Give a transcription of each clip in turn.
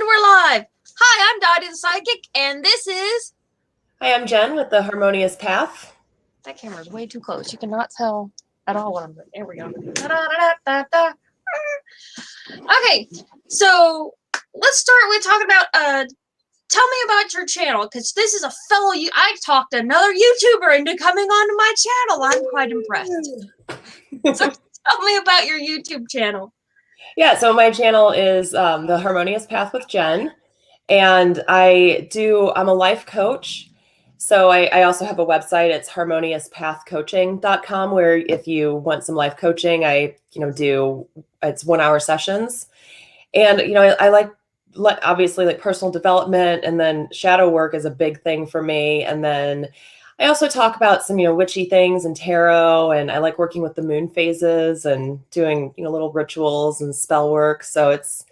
we're live. Hi, I'm Dottie the Psychic, and this is... Hi, I'm Jen with the Harmonious Path. That camera's way too close. You cannot tell at all what I'm doing. There we go. Da-da-da-da-da-da. Okay, so let's start with talking about, tell me about your channel, because this is a fellow, I talked another YouTuber into coming onto my channel. I'm quite impressed. So tell me about your YouTube channel. Yeah, so my channel is the Harmonious Path with Jen, and I'm a life coach. So I also have a website. It's harmoniouspathcoaching.com, where if you want some life coaching, it's 1 hour sessions. And, I like obviously like personal development, and then shadow work is a big thing for me. And then I also talk about some, witchy things and tarot, and I like working with the moon phases and doing, little rituals and spell work. So it's,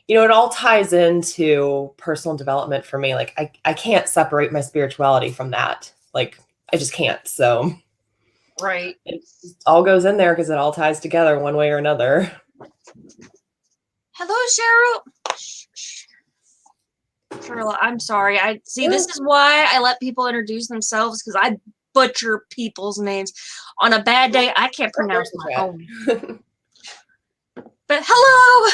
it all ties into personal development for me. Like I can't separate my spirituality from that. Like I just can't. So right. It all goes in there because it all ties together one way or another. Hello, Cheryl. I'm sorry. This is why I let people introduce themselves, because I butcher people's names. On a bad day, I can't pronounce my own. But hello.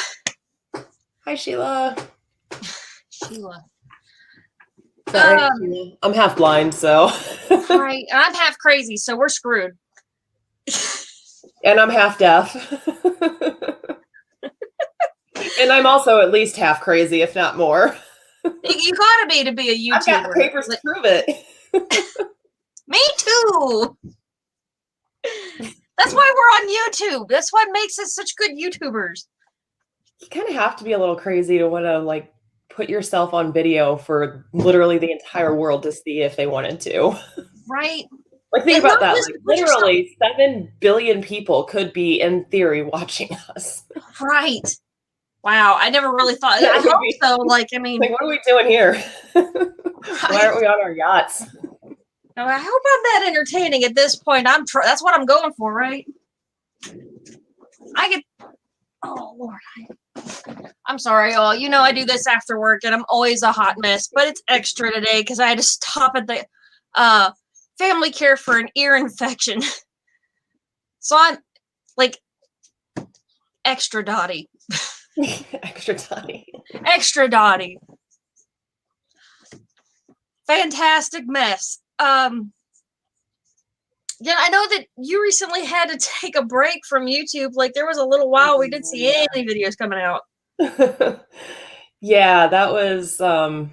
Hi, Sheila. Sheila. I'm half blind, so. Right, and I'm half crazy, so we're screwed. And I'm half deaf. And I'm also at least half crazy, if not more. You gotta be to be a YouTuber. I've got the papers to prove it. Me too. That's why we're on YouTube. That's what makes us such good YouTubers. You kind of have to be a little crazy to want to put yourself on video for literally the entire world to see if they wanted to. Right. Think about that. Literally 7 billion people could be, in theory, watching us. Right. Wow. I never really thought. I hope so. What are we doing here? Why aren't we on our yachts? I hope I'm that entertaining at this point. That's what I'm going for, right? Oh Lord. I'm sorry, all. I do this after work, and I'm always a hot mess, but it's extra today because I had to stop at the family care for an ear infection. So I'm extra Dottie. Extra Dottie. Extra Dottie. Fantastic mess. Yeah, I know that you recently had to take a break from YouTube. There was a little while we didn't see any videos coming out. Yeah, that was a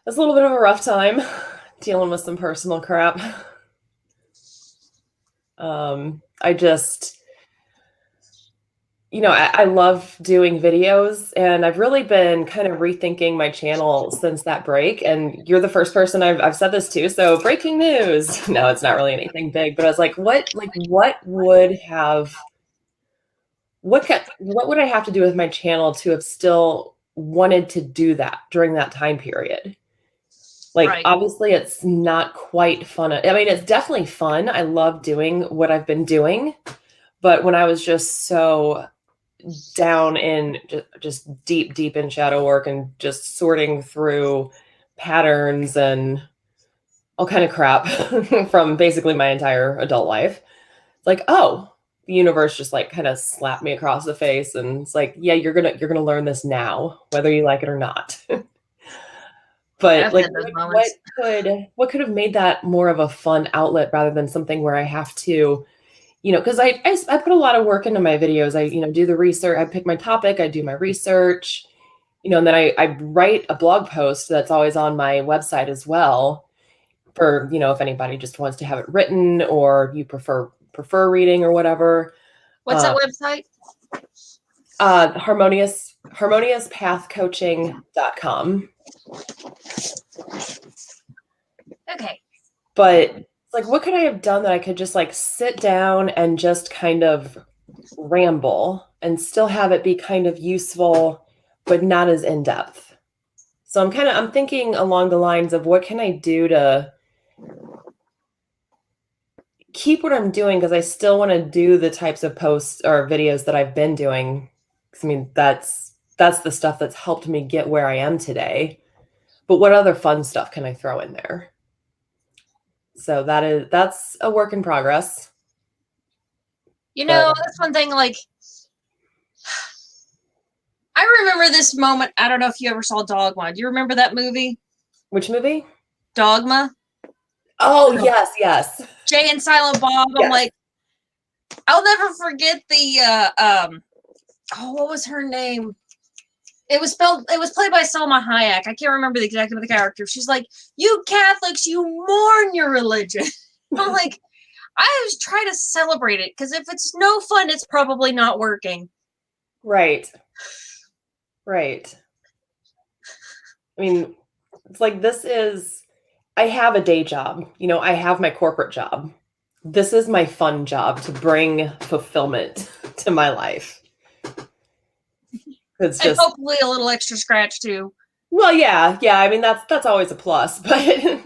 little bit of a rough time dealing with some personal crap. I love doing videos, and I've really been kind of rethinking my channel since that break. And you're the first person I've said this to. So breaking news. No, it's not really anything big, but I was like, what would I have to do with my channel to have still wanted to do that during that time period? Right. Obviously it's not quite fun. I mean, it's definitely fun. I love doing what I've been doing, but when I was just so down in just deep in shadow work and just sorting through patterns and all kind of crap from basically my entire adult life, the universe just kind of slapped me across the face, and it's yeah, you're gonna learn this now, whether you like it or not. But what could have made that more of a fun outlet rather than something where I have to, because I put a lot of work into my videos. I do the research, I pick my topic, I do my research, and then I write a blog post that's always on my website as well for, if anybody just wants to have it written, or you prefer reading or whatever. What's that website? harmoniouspathcoaching.com. Okay. But what could I have done that I could just sit down and just kind of ramble and still have it be kind of useful, but not as in depth? So I'm thinking along the lines of what can I do to keep what I'm doing, because I still want to do the types of posts or videos that I've been doing. I mean, that's that's the stuff that's helped me get where I am today. But what other fun stuff can I throw in there? So that's a work in progress. You But know, that's one thing, like, I remember this moment. I don't know if you ever saw Dogma. Do you remember that movie? which movie? Dogma? Oh, yes. Jay and Silent Bob. I'm Yes. like, I'll never forget the, what was her name? It was played by Selma Hayek. I can't remember the exact name of the character. She's like, you Catholics, you mourn your religion. I'm like, I was trying to celebrate it, because if it's no fun, it's probably not working. Right. I mean, it's like, I have a day job. I have my corporate job. This is my fun job to bring fulfillment to my life. It's And just, hopefully a little extra scratch too. well, yeah. I mean, that's always a plus. But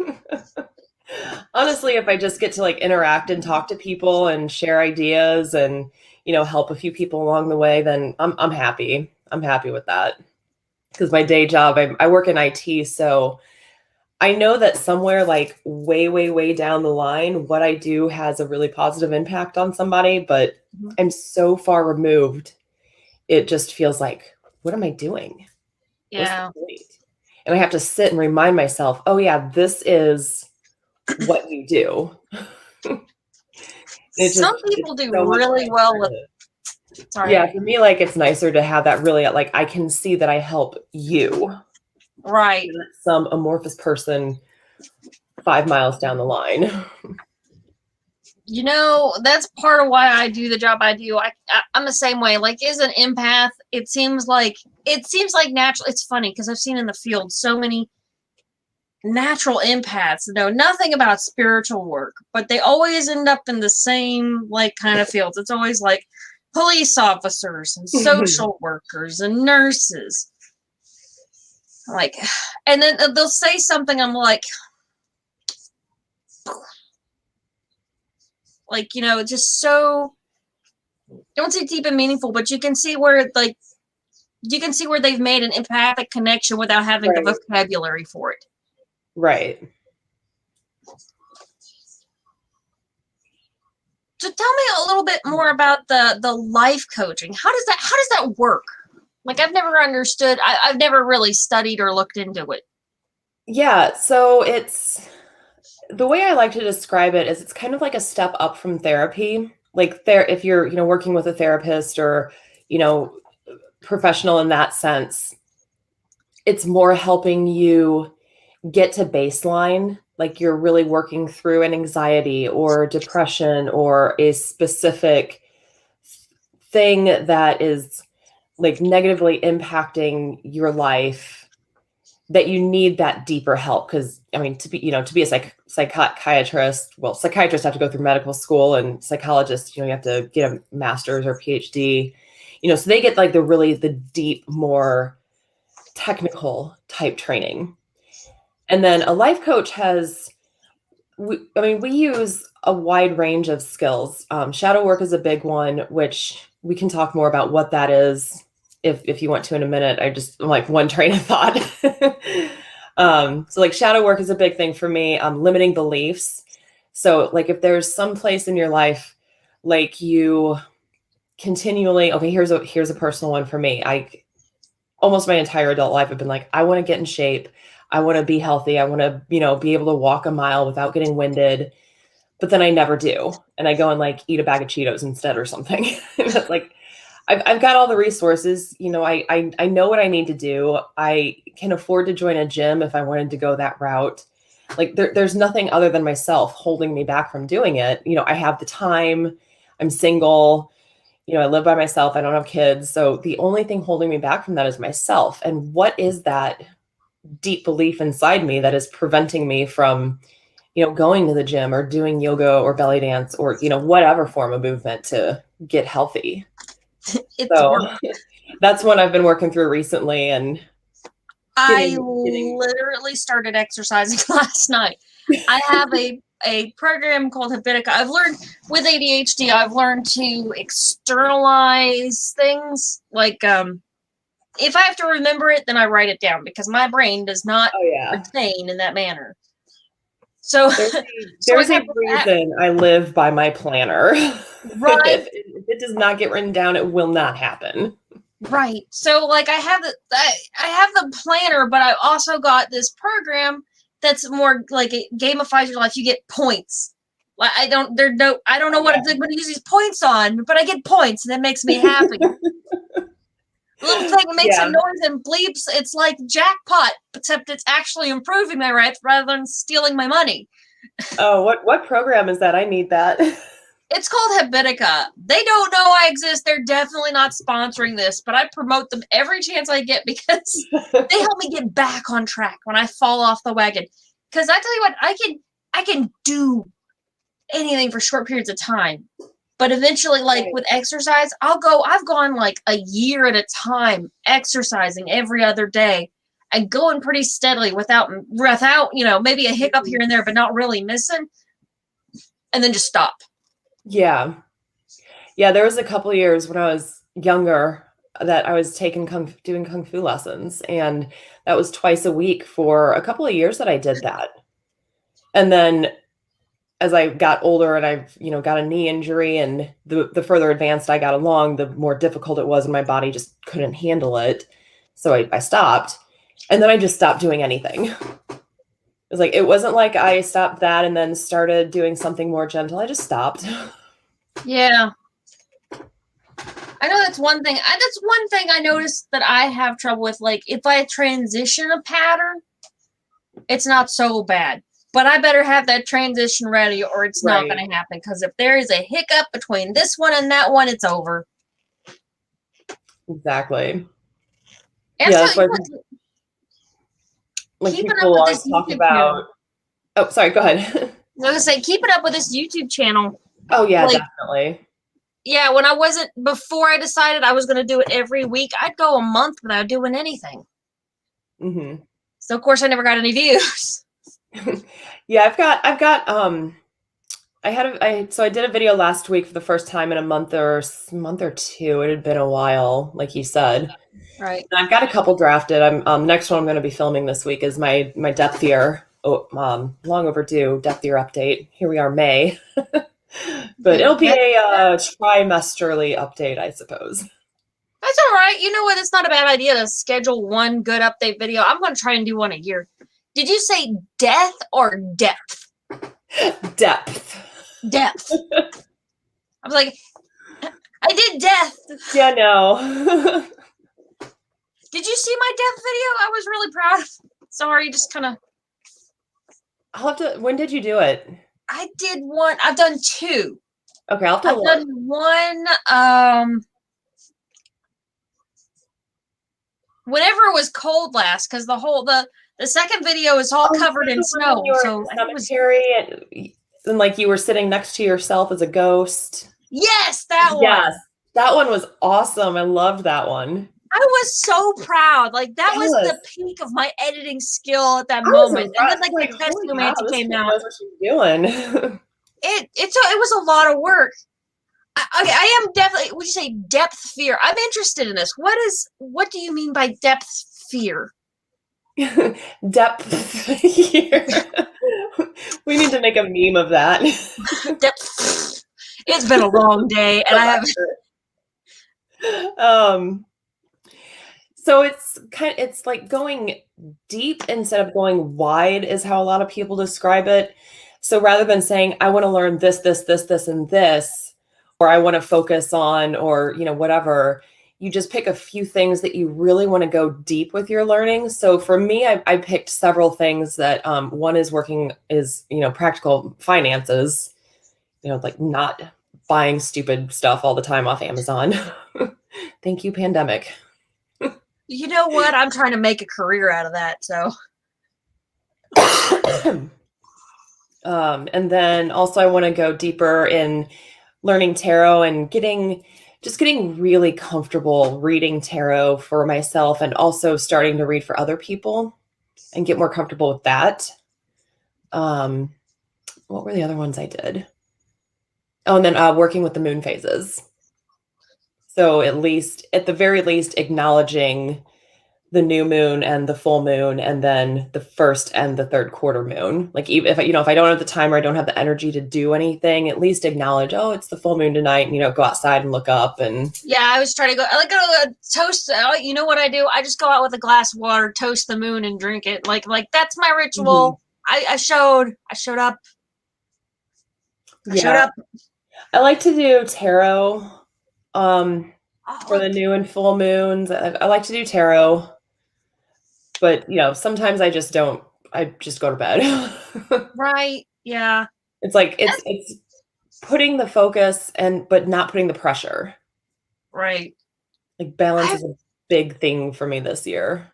honestly, if I just get to like interact and talk to people and share ideas and help a few people along the way, then I'm happy. I'm happy with that. Because my day job, I work in IT, so I know that somewhere like way, way, way down the line, what I do has a really positive impact on somebody, but I'm so far removed. It just feels like, what am I doing? Yeah. What's the point? And I have to sit and remind myself, oh yeah, this is what you do. Some people do so really well with it. Sorry. Yeah, for me, like, it's nicer to have that really, like, I can see that I help you. Right. Some amorphous person 5 miles down the line. You know, that's part of why I do the job I do. I'm the same way. Like, as an empath, it seems like natural. It's funny because I've seen in the field so many natural empaths know nothing about spiritual work, but they always end up in the same like kind of fields. It's always like police officers and social workers and nurses. Like, and then they'll say something. I'm like, just so, I don't say deep and meaningful, but you can see where they've made an empathic connection without having the vocabulary for it. Right. So tell me a little bit more about the life coaching. How does that work? Like, I've never understood. I've never really studied or looked into it. Yeah. So the way I like to describe it is it's kind of like a step up from therapy. Like, if you're, working with a therapist or, professional in that sense, it's more helping you get to baseline. Like, you're really working through an anxiety or depression or a specific thing that is like negatively impacting your life, that you need that deeper help. Because I mean, to be a psychiatrist, well, psychiatrists have to go through medical school, and psychologists, you have to get a master's or PhD, so they get like the deep, more technical type training. And then a life coach we use a wide range of skills. Shadow work is a big one, which we can talk more about what that is if you want to in a minute. I'm like one train of thought. So like shadow work is a big thing for me. Limiting beliefs. So like if there's some place in your life, like you continually, okay, here's a personal one for me. Almost my entire adult life I've been like, I want to get in shape. I want to be healthy. I want to, be able to walk a mile without getting winded. But then I never do. And I go and like eat a bag of Cheetos instead or something. That's like, I've got all the resources. I know what I need to do. I can afford to join a gym if I wanted to go that route. Like there's nothing other than myself holding me back from doing it. I have the time. I'm single. I live by myself. I don't have kids. So the only thing holding me back from that is myself. And what is that deep belief inside me that is preventing me from, going to the gym or doing yoga or belly dance or, whatever form of movement to get healthy? That's one I've been working through recently. And I literally started exercising last night. I have a program called Habitica. I've learned with ADHD, I've learned to externalize things like if I have to remember it, then I write it down because my brain does not Oh yeah. retain in that manner. So There's a reason I live by my planner. Right. If it does not get written down, it will not happen. Right. So like I have the planner, but I also got this program that's more like it gamifies your life. You get points. Like I don't know what I'm going to use these points on, but I get points and it makes me happy. The little thing that makes a noise and bleeps, it's like jackpot, except it's actually improving my rights rather than stealing my money. Oh, what program is that? I need that. It's called Habitica. They don't know I exist. They're definitely not sponsoring this, but I promote them every chance I get because they help me get back on track when I fall off the wagon. Because I tell you what, I can do anything for short periods of time. But eventually, like with exercise, I've gone like a year at a time exercising every other day and going pretty steadily without, maybe a hiccup here and there, but not really missing. And then just stop. Yeah. Yeah, there was a couple of years when I was younger that I was doing Kung Fu lessons, and that was twice a week for a couple of years that I did that. And then as I got older and I, got a knee injury, and the further advanced I got along, the more difficult it was and my body just couldn't handle it. So I stopped, and then I just stopped doing anything. It wasn't like I stopped that and then started doing something more gentle. I just stopped. Yeah. I know that's one thing. That's one thing I noticed that I have trouble with. Like, if I transition a pattern, it's not so bad. But I better have that transition ready or it's not going to happen. Because if there is a hiccup between this one and that one, it's over. Exactly. And yeah, so, when people always talk about... Oh, sorry, go ahead. I was going to say, keeping up with this YouTube channel. Oh, yeah, definitely. Yeah, before I decided I was going to do it every week, I'd go a month without doing anything. Mm-hmm. So, of course, I never got any views. Yeah, I did a video last week for the first time in a month or two. It had been a while, like you said. Right. And I've got a couple drafted. Next one I'm going to be filming this week is my depth year. Long overdue depth year update. Here we are, May. But it'll be a trimesterly update, I suppose. That's all right. You know what? It's not a bad idea to schedule one good update video. I'm going to try and do one a year. Did you say death or depth? Depth. Depth. I was like, I did death. Yeah, no. Did you see my death video? I was really proud of. Sorry, just kind of. I'll have to. When did you do it? I did one. I've done two. Okay, I've done one. Whenever it was cold last, because the second video is all covered in snow. So cemetery and like you were sitting next to yourself as a ghost. Yes, that one. Yes, that one was awesome. I loved that one. I was so proud. Like that was the peak of my editing skill at that moment. And then like the Testamenti came out. What she's doing. It was a lot of work. I am definitely. Would you say depth fear? I'm interested in this. What do you mean by depth fear? Depth fear. We need to make a meme of that. Depth. It's been a long day, and I haven't. So it's like going deep instead of going wide is how a lot of people describe it. So rather than saying, I want to learn this, and this, or I want to focus on, or, whatever, you just pick a few things that you really want to go deep with your learning. So for me, I picked several things that one is practical finances, like not buying stupid stuff all the time off Amazon. Thank you, pandemic. You know what? I'm trying to make a career out of that. So. And then also I want to go deeper in learning tarot and getting really comfortable reading tarot for myself, and also starting to read for other people and get more comfortable with that. What were the other ones I did? Oh, and then working with the moon phases. So at the very least, acknowledging the new moon and the full moon, and then the first and the third quarter moon. Like even if if I don't have the time or I don't have the energy to do anything, at least acknowledge, oh, it's the full moon tonight, and go outside and look up. And Yeah, I was trying to go. I like to toast. You know what I do? I just go out with a glass of water, toast the moon, and drink it. Like that's my ritual. I showed up. I showed up. I like to do tarot for Oh, the new and full moons. I like to do tarot, but sometimes I just don't. I just go to bed. right. Yeah. It's like it's putting the focus but not putting the pressure. Right. Like balance is a big thing for me this year.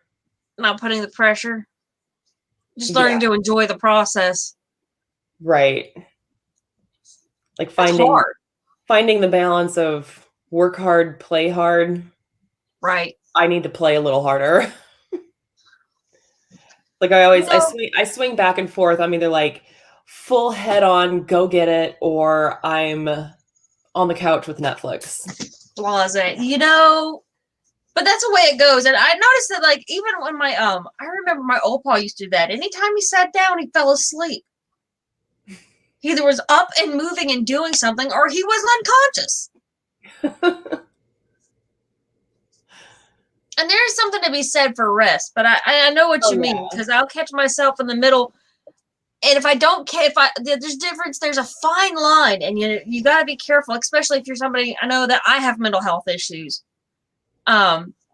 Not putting the pressure. Just learning to enjoy the process. Right. Like finding the balance of work hard, play hard. Right. I need to play a little harder. Like I swing back and forth. I'm either like full head on, go get it, or I'm on the couch with Netflix. Blase. But that's the way it goes. And I noticed that, like, even when I remember my old pa used to do that. Anytime he sat down, he fell asleep. He either was up and moving and doing something, or he was unconscious. And there's something to be said for rest, but I know what you mean, because I'll catch myself in the middle. And if I don't care, there's difference, there's a fine line, and you got to be careful, especially if you're somebody. I know that I have mental health issues,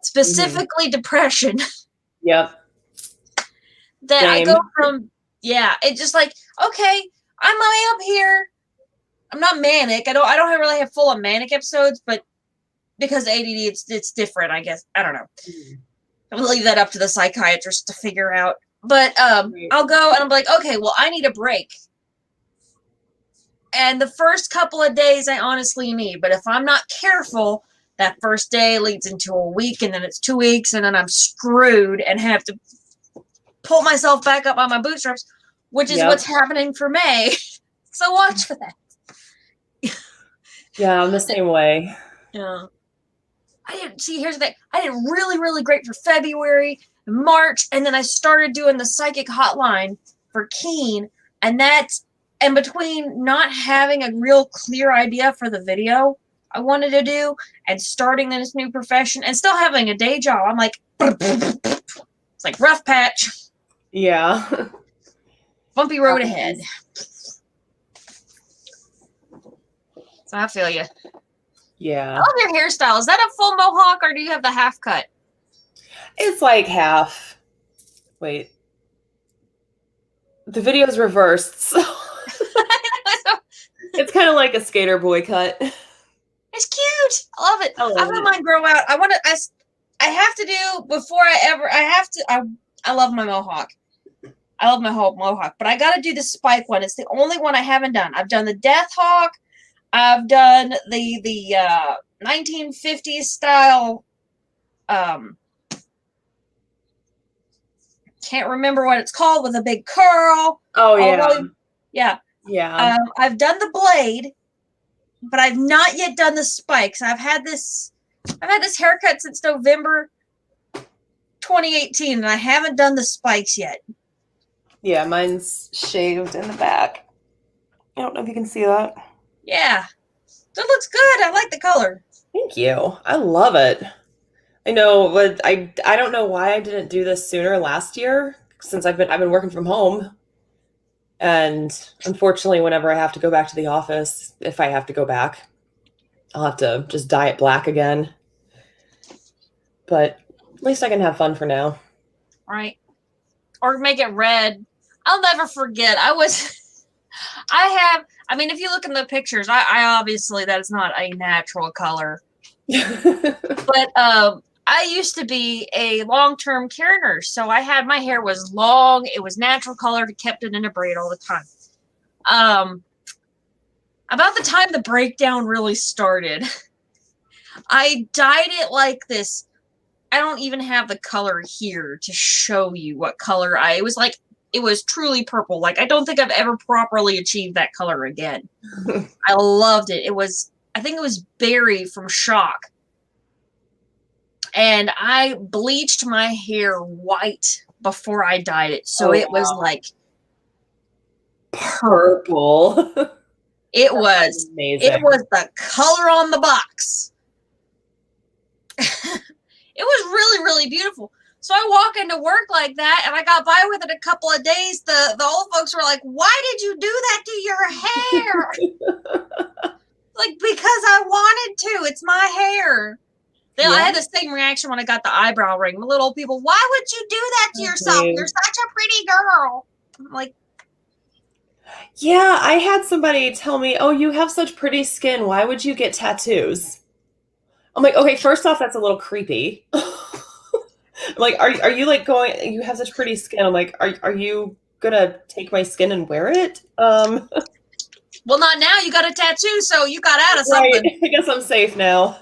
specifically depression. Yep. That Same. I go from, it's just like, okay, I'm way up here. I'm not manic. I don't really have full of manic episodes, but because ADD, it's different, I guess. I don't know. I'll leave that up to the psychiatrist to figure out. But I'll go and I'm like, okay, well, I need a break. And the first couple of days I honestly need. But if I'm not careful, that first day leads into a week, and then it's 2 weeks, and then I'm screwed and have to pull myself back up on my bootstraps, which is what's happening for May. So watch for that. Yeah, I'm the same way. Yeah. Here's the thing. I did really, really great for February, March, and then I started doing the psychic hotline for Keen, and between not having a real clear idea for the video I wanted to do and starting this new profession and still having a day job, I'm like, it's like rough patch. Yeah. Bumpy road ahead. So I feel you. Yeah. I love your hairstyle. Is that a full mohawk, or do you have the half cut? It's like half. Wait. The video's reversed. So it's kind of like a skater boy cut. It's cute. I love it. I let mine grow out. I have to do before I love my mohawk. I love my whole mohawk, but I got to do the spike one. It's the only one I haven't done. I've done the Death Hawk. I've done the 1950s style. Can't remember what it's called, with a big curl. Oh yeah. Yeah. I've done the blade, but I've not yet done the spikes. I've had this haircut since November 2018, and I haven't done the spikes yet. Yeah, mine's shaved in the back. I don't know if you can see that. Yeah. It looks good. I like the color. Thank you. I love it. I know, but I don't know why I didn't do this sooner last year, since I've been working from home. And unfortunately, whenever I have to go back to the office, if I have to go back, I'll have to just dye it black again. But at least I can have fun for now. Right. Or make it red. I'll never forget. If you look in the pictures, I obviously, that is not a natural color. But I used to be a long-term care nurse, so my hair was long. It was natural colored. Kept it in a braid all the time. About the time the breakdown really started, I dyed it like this. I don't even have the color here to show you what color it was truly purple. Like, I don't think I've ever properly achieved that color again. I loved it. I think it was berry from Shock. And I bleached my hair white before I dyed it. So it was like purple. Purple. It was Amazing. the color on the box. It was really, really beautiful. So I walk into work like that, and I got by with it a couple of days. The old folks were like, "Why did you do that to your hair?" Like, because I wanted to. It's my hair. Yeah. I had the same reaction when I got the eyebrow ring. The little old people, "Why would you do that to yourself? You're such a pretty girl." I'm like, yeah, I had somebody tell me, "Oh, you have such pretty skin. Why would you get tattoos?" I'm like, okay, first off, that's a little creepy. I'm like, are you like going, you have such pretty skin. I'm like, are you gonna take my skin and wear it? well, not now. You got a tattoo, so you got out of something. Right. I guess I'm safe now.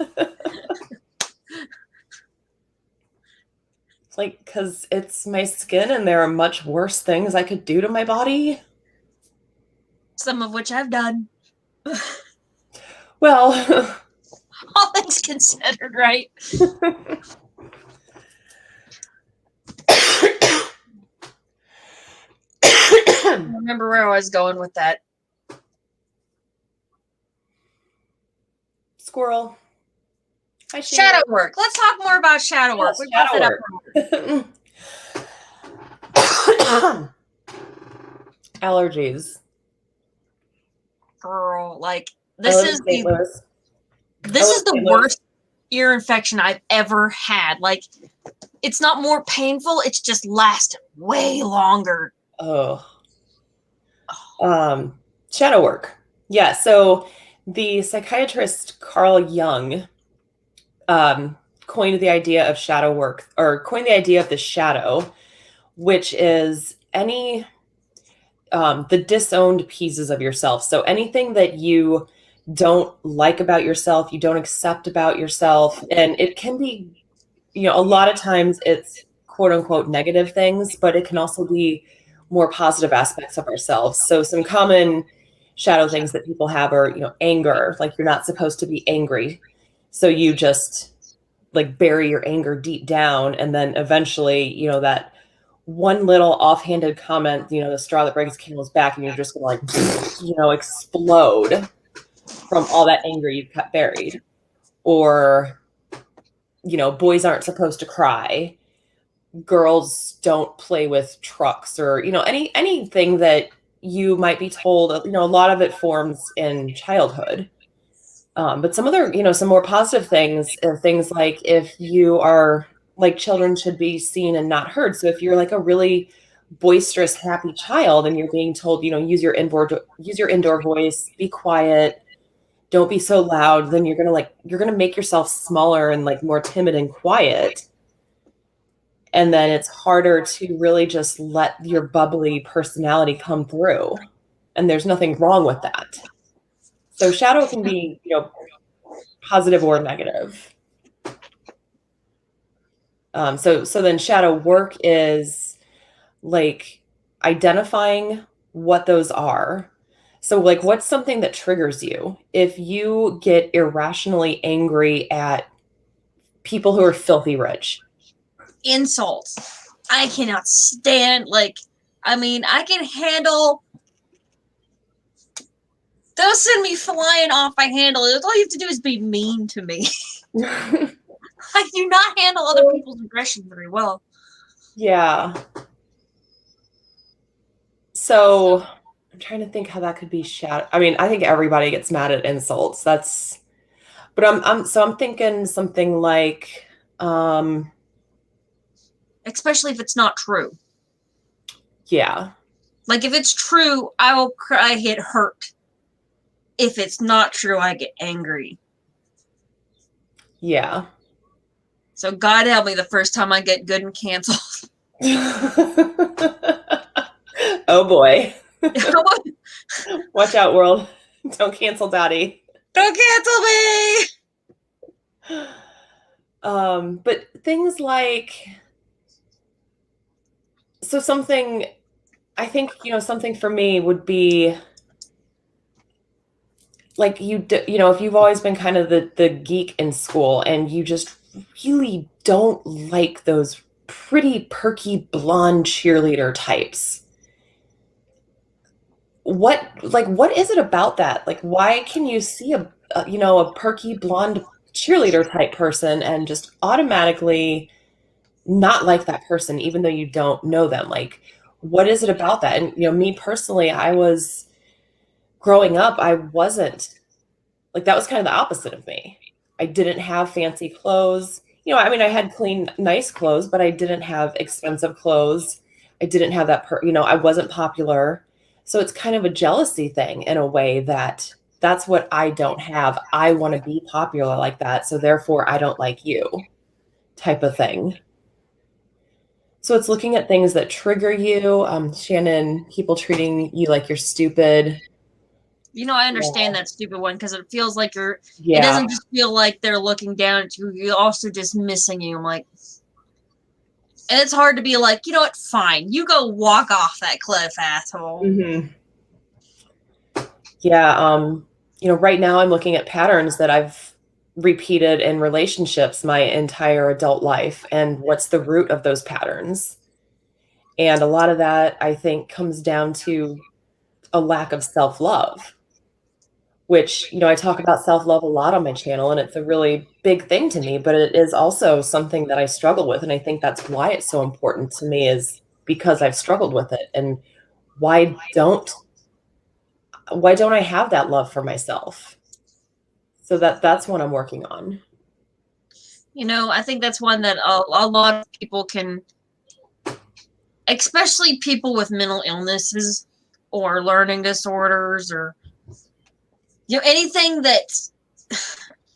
Like, because it's my skin and there are much worse things I could do to my body. Some of which I've done. Well, All things considered, right? I don't remember where I was going with that. squirrel. Hi, Shadow work. Let's talk more about shadow work. Yes, We brought shadow that work. Allergies. Girl, like this is the Louis. worst ear infection I've ever had. Like, it's not more painful, it's just lasted way longer. Oh. Shadow work. Yeah, so the psychiatrist Carl Jung coined the idea of shadow work, or coined the idea of the shadow, which is any the disowned pieces of yourself. So anything that you don't like about yourself, you don't accept about yourself, and it can be, a lot of times it's quote unquote negative things, but it can also be more positive aspects of ourselves. So some common shadow things that people have are, anger, like you're not supposed to be angry. So you just like bury your anger deep down. And then eventually, that one little offhanded comment, the straw that breaks the camel's back, and you're just going to like, explode from all that anger you've kept buried. Or, boys aren't supposed to cry. Girls don't play with trucks, or, anything that you might be told, a lot of it forms in childhood. But some other, some more positive things, things like if you are like, children should be seen and not heard. So if you're like a really boisterous, happy child and you're being told, use your indoor voice, be quiet, don't be so loud, then you're going to make yourself smaller and like more timid and quiet. And then it's harder to really just let your bubbly personality come through. And there's nothing wrong with that. So shadow can be, positive or negative. So then shadow work is like identifying what those are. So like, what's something that triggers you? If you get irrationally angry at people who are filthy rich. Insults. I cannot stand, I can handle. They'll send me flying off. I handle it. All you have to do is be mean to me. I do not handle other people's aggression very well. Yeah. So I'm trying to think how that could be shadow. I mean, I think everybody gets mad at insults. But I'm thinking something like, especially if it's not true. Yeah. Like if it's true, I will cry, I get hurt. If it's not true, I get angry. Yeah. So God help me the first time I get good and canceled. Oh boy. Watch out, world. Don't cancel Dottie. Don't cancel me. But things like, so something, I think, something for me would be like, if you've always been kind of the geek in school and you just really don't like those pretty perky blonde cheerleader types. What is it about that? Like, why can you see a perky blonde cheerleader type person and just automatically not like that person, even though you don't know them? Like, what is it about that? And, me personally, I was growing up, I wasn't like, that was kind of the opposite of me. I didn't have fancy clothes. I mean, I had clean, nice clothes, but I didn't have expensive clothes. I didn't have that, I wasn't popular. So it's kind of a jealousy thing in a way that's what I don't have. I want to be popular like that. So therefore, I don't like you type of thing. So it's looking at things that trigger you. Shannon, people treating you like you're stupid. I understand that stupid one because it feels like it Yeah. doesn't just feel like they're looking down at you. You're also dismissing you. I'm like, and it's hard to be like, you know what, fine. You go walk off that cliff, asshole. Mm-hmm. Yeah. Right now I'm looking at patterns that I've repeated in relationships my entire adult life and what's the root of those patterns. And a lot of that, I think, comes down to a lack of self-love, which, I talk about self-love a lot on my channel, and it's a really big thing to me, but it is also something that I struggle with. And I think that's why it's so important to me, is because I've struggled with it. And why don't I have that love for myself? So that's what I'm working on. I think that's one that a lot of people can, especially people with mental illnesses or learning disorders or anything that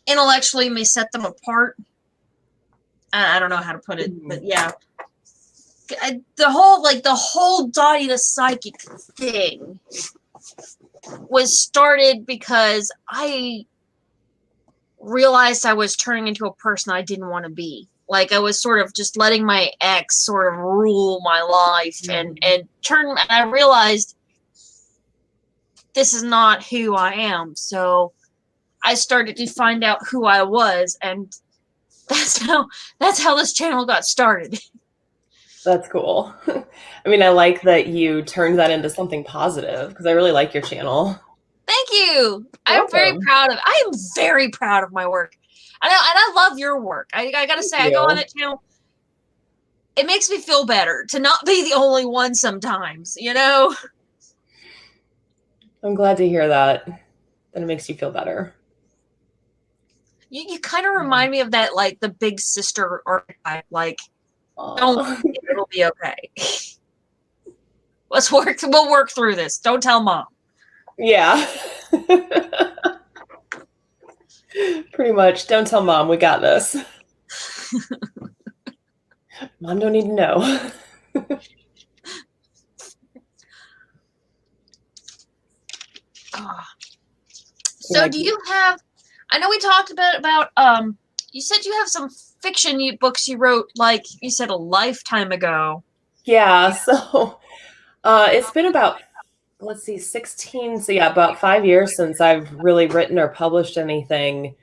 intellectually may set them apart. I don't know how to put it, but yeah. The whole Dottie the Psychic thing was started because I realized I was turning into a person I didn't want to be. Like, I was sort of just letting my ex sort of rule my life, and I realized this is not who I am. So I started to find out who I was, and that's how this channel got started. That's cool. I mean, I like that you turned that into something positive, because I really like your channel. Thank you. I'm very proud of. I am very proud of my work, and I love your work. I gotta say, I go on that channel. It makes me feel better to not be the only one sometimes. I'm glad to hear that. That it makes you feel better. You kind of remind me of that, like, the big sister archetype. Like, don't, it'll be okay. We'll work through this. Don't tell mom. Yeah. Pretty much. Don't tell mom. We got this. Mom don't need to know. So do you have, I know we talked about you said you have some fiction books you wrote, like you said, a lifetime ago. Yeah, so it's been about, let's see, 16, so yeah, about 5 years since I've really written or published anything.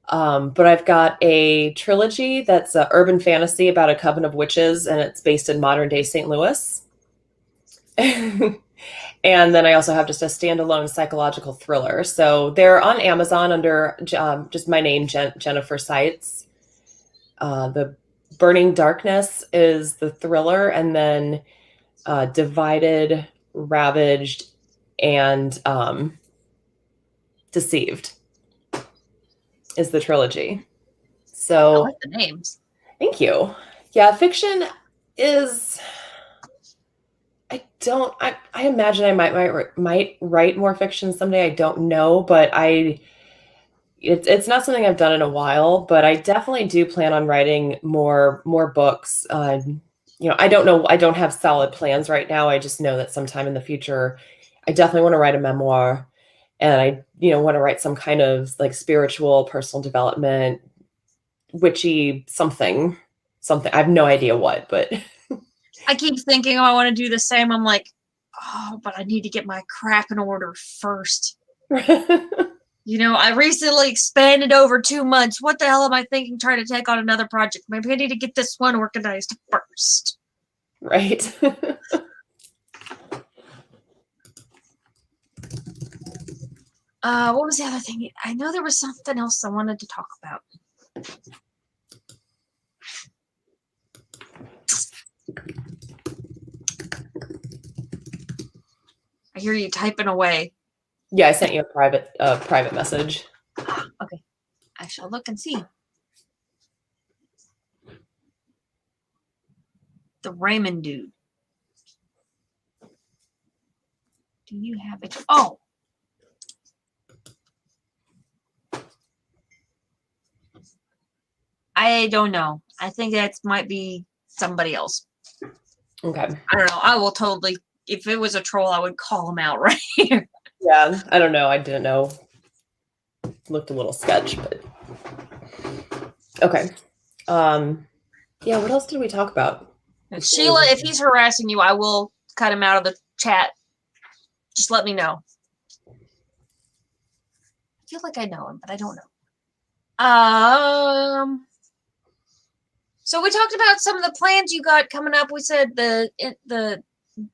But I've got a trilogy that's a urban fantasy about a coven of witches, and it's based in modern day St. Louis. And then I also have just a standalone psychological thriller. So they're on Amazon under just my name, Jennifer Seitz. The Burning Darkness is the thriller, and then Divided, Ravaged, and Deceived is the trilogy. So I like the names. Thank you. Yeah, fiction is, I imagine I might write more fiction someday. I don't know, but it's not something I've done in a while, but I definitely do plan on writing more books. I don't know. I don't have solid plans right now. I just know that sometime in the future, I definitely want to write a memoir, and I, want to write some kind of like spiritual, personal development, witchy something. I have no idea what, but I keep thinking, I want to do the same. I'm like, but I need to get my crap in order first. You know, I recently expanded over 2 months. What the hell am I thinking trying to take on another project? Maybe I need to get this one organized first. Right. What was the other thing? I know there was something else I wanted to talk about. I hear you typing away. Yeah, I sent you a private message. Okay. I shall look and see. The Raymond dude. Do you have it? Oh. I don't know. I think that might be somebody else. Okay. I don't know. I will totally, if it was a troll, I would call him out right here. Yeah, I don't know. I didn't know. Looked a little sketch, but okay. Yeah, what else did we talk about? Sheila, if he's harassing you, I will cut him out of the chat. Just let me know. I feel like I know him, but I don't know. So we talked about some of the plans you got coming up. We said the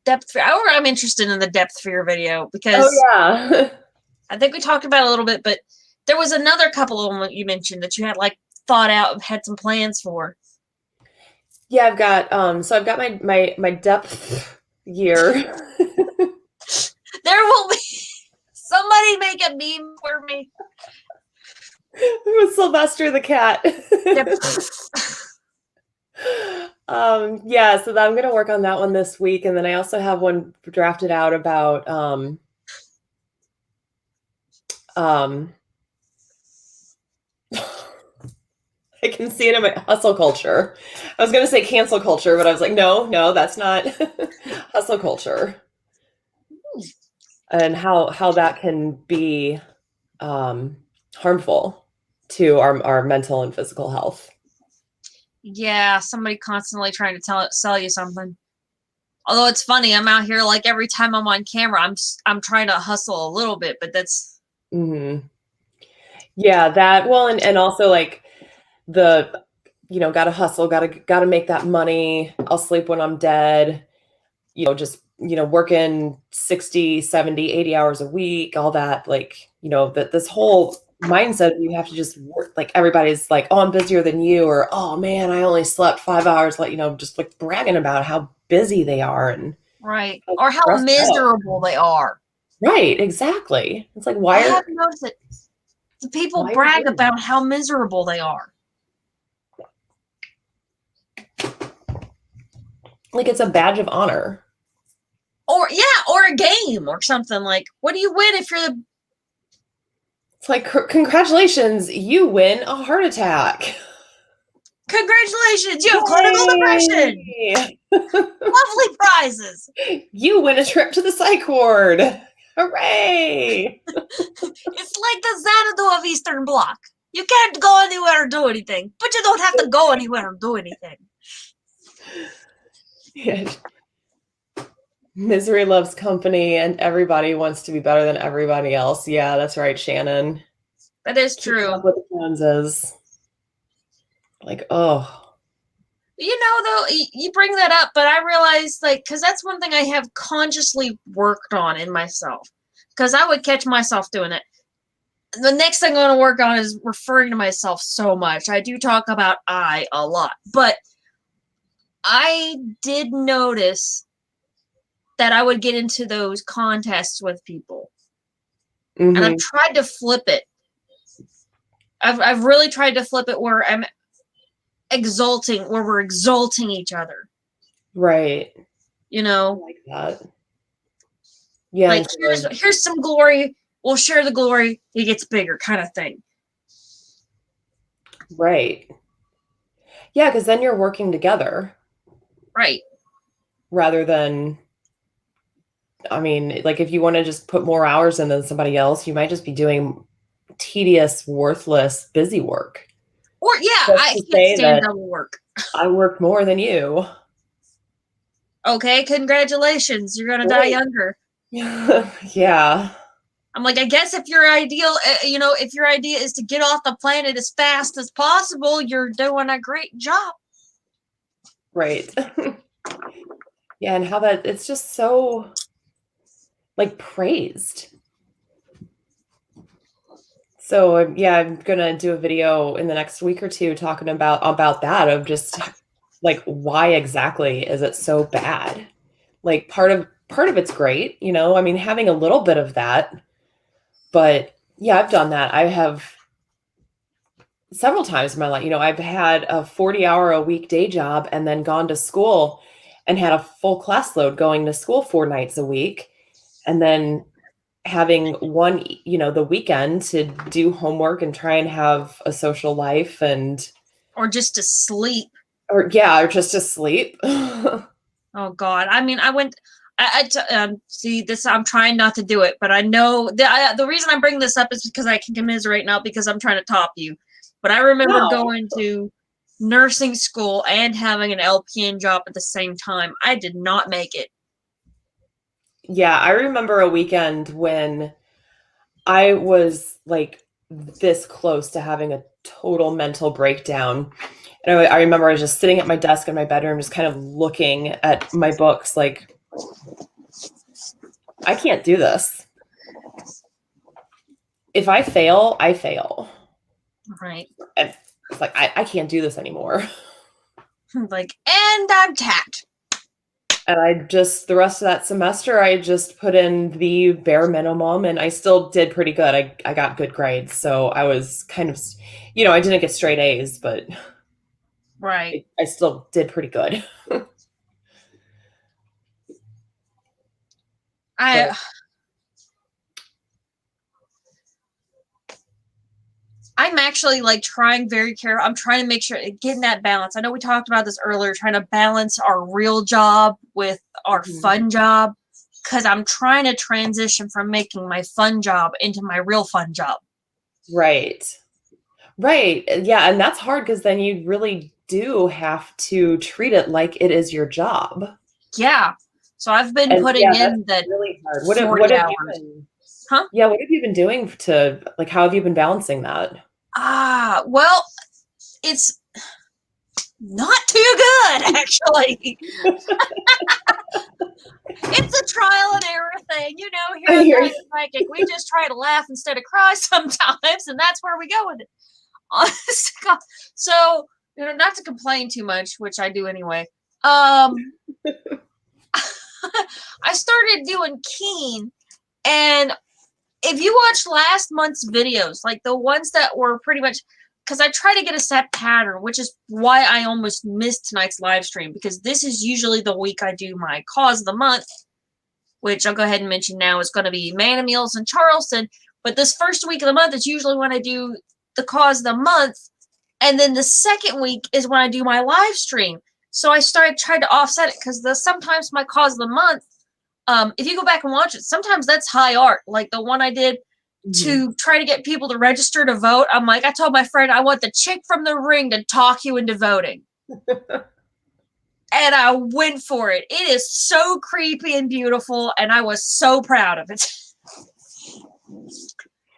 depth fear. I'm interested in the depth fear video because yeah. I think we talked about it a little bit, but there was another couple of them you mentioned that you had like thought out and had some plans for. Yeah, I've got my depth year. There will be somebody make a meme for me. With Sylvester the cat. Yeah, so I'm gonna work on that one this week, and then I also have one drafted out about I can see it in my hustle culture. I was gonna say cancel culture, but I was like, no, that's not hustle culture. And how that can be harmful to our mental and physical health. Yeah, somebody constantly trying to sell you something. Although it's funny, I'm out here like every time I'm on camera, I'm trying to hustle a little bit, but that's. Mm-hmm. Yeah, that well, and also like the gotta hustle, gotta make that money. I'll sleep when I'm dead. Just working 60, 70, 80 hours a week, all that, like, that this whole mindset, you have to just work, like everybody's like, oh, I'm busier than you, or oh man, I only slept 5 hours, like, just like bragging about how busy they are and right, or how miserable they are. Right, exactly. It's like, I have noticed it. The people brag about how miserable they are. Like it's a badge of honor. Or a game or something. Like, what do you win if you're the... It's like, congratulations, you win a heart attack. Congratulations, you have clinical depression. Lovely prizes. You win a trip to the psych ward. Hooray! It's like the Xanadu of Eastern Bloc. You can't go anywhere or do anything, but you don't have to go anywhere or do anything. Yeah. Misery loves company, and everybody wants to be better than everybody else. Yeah, that's right, Shannon. That is true. Keep up with the Joneses. Like, oh. Though, you bring that up, but I realized, like, because that's one thing I have consciously worked on in myself. Because I would catch myself doing it. The next thing I want to work on is referring to myself so much. I do talk about I a lot. But I did notice that I would get into those contests with people. Mm-hmm. And I've tried to flip it. I've really tried to flip it where I'm exalting, where we're exalting each other. Right. I like that. Yeah. Like, here's some glory. We'll share the glory. It gets bigger, kind of thing. Right. Yeah, because then you're working together. Right. Rather than, I mean, like if you want to just put more hours in than somebody else, you might just be doing tedious, worthless, busy work. Or I can't stand double work. I work more than you. Okay, congratulations. You're gonna die younger. Yeah. I'm like, I guess if your ideal, if your idea is to get off the planet as fast as possible, you're doing a great job. Right. Yeah, and how that it's just so like praised. So yeah, I'm gonna do a video in the next week or two talking about that, of just like why exactly is it so bad? Like part of it's great, I mean, having a little bit of that, but yeah, I've done that. I have several times in my life. I've had a 40-hour-a-week day job and then gone to school and had a full class load going to school 4 nights a week, and then having one, the weekend to do homework and try and have a social life or just to sleep. Or just to sleep. Oh God. I mean, see this, I'm trying not to do it, but I know the reason I'm bringing this up is because I can commiserate, not because I'm trying to top you. But I remember going to nursing school and having an LPN job at the same time. I did not make it. Yeah, I remember a weekend when I was like this close to having a total mental breakdown. And I remember I was just sitting at my desk in my bedroom, just kind of looking at my books like, I can't do this. If I fail, I fail. Right. And it's like, I can't do this anymore. Like, and I'm tapped. And the rest of that semester, I just put in the bare minimum, and I still did pretty good. I got good grades. So I was kind of, I didn't get straight A's, but right. I still did pretty good. I'm actually like trying very careful. I'm trying to make sure getting that balance. I know we talked about this earlier, trying to balance our real job with our fun job, because I'm trying to transition from making my fun job into my real fun job. Right. Yeah. And that's hard, because then you really do have to treat it like it is your job. Yeah. So I've been putting in that really hard. 40 hours. Huh? Yeah. What have you been doing how have you been balancing that? Well, it's not too good, actually. It's a trial and error thing. Here at Dottie the Psychic, we just try to laugh instead of cry sometimes, and that's where we go with it. Honest to God. So, not to complain too much, which I do anyway. I started doing Keen, and if you watch last month's videos, like the ones that were pretty much, because I try to get a set pattern, which is why I almost missed tonight's live stream, because this is usually the week I do my cause of the month, which I'll go ahead and mention now is going to be Man Meals in Charleston. But this first week of the month is usually when I do the cause of the month. And then the second week is when I do my live stream. So I tried to offset it, because sometimes my cause of the month, if you go back and watch it, sometimes that's high art. Like the one I did to try to get people to register to vote. I'm like, I told my friend, I want the chick from the ring to talk you into voting. And I went for it. It is so creepy and beautiful, and I was so proud of it.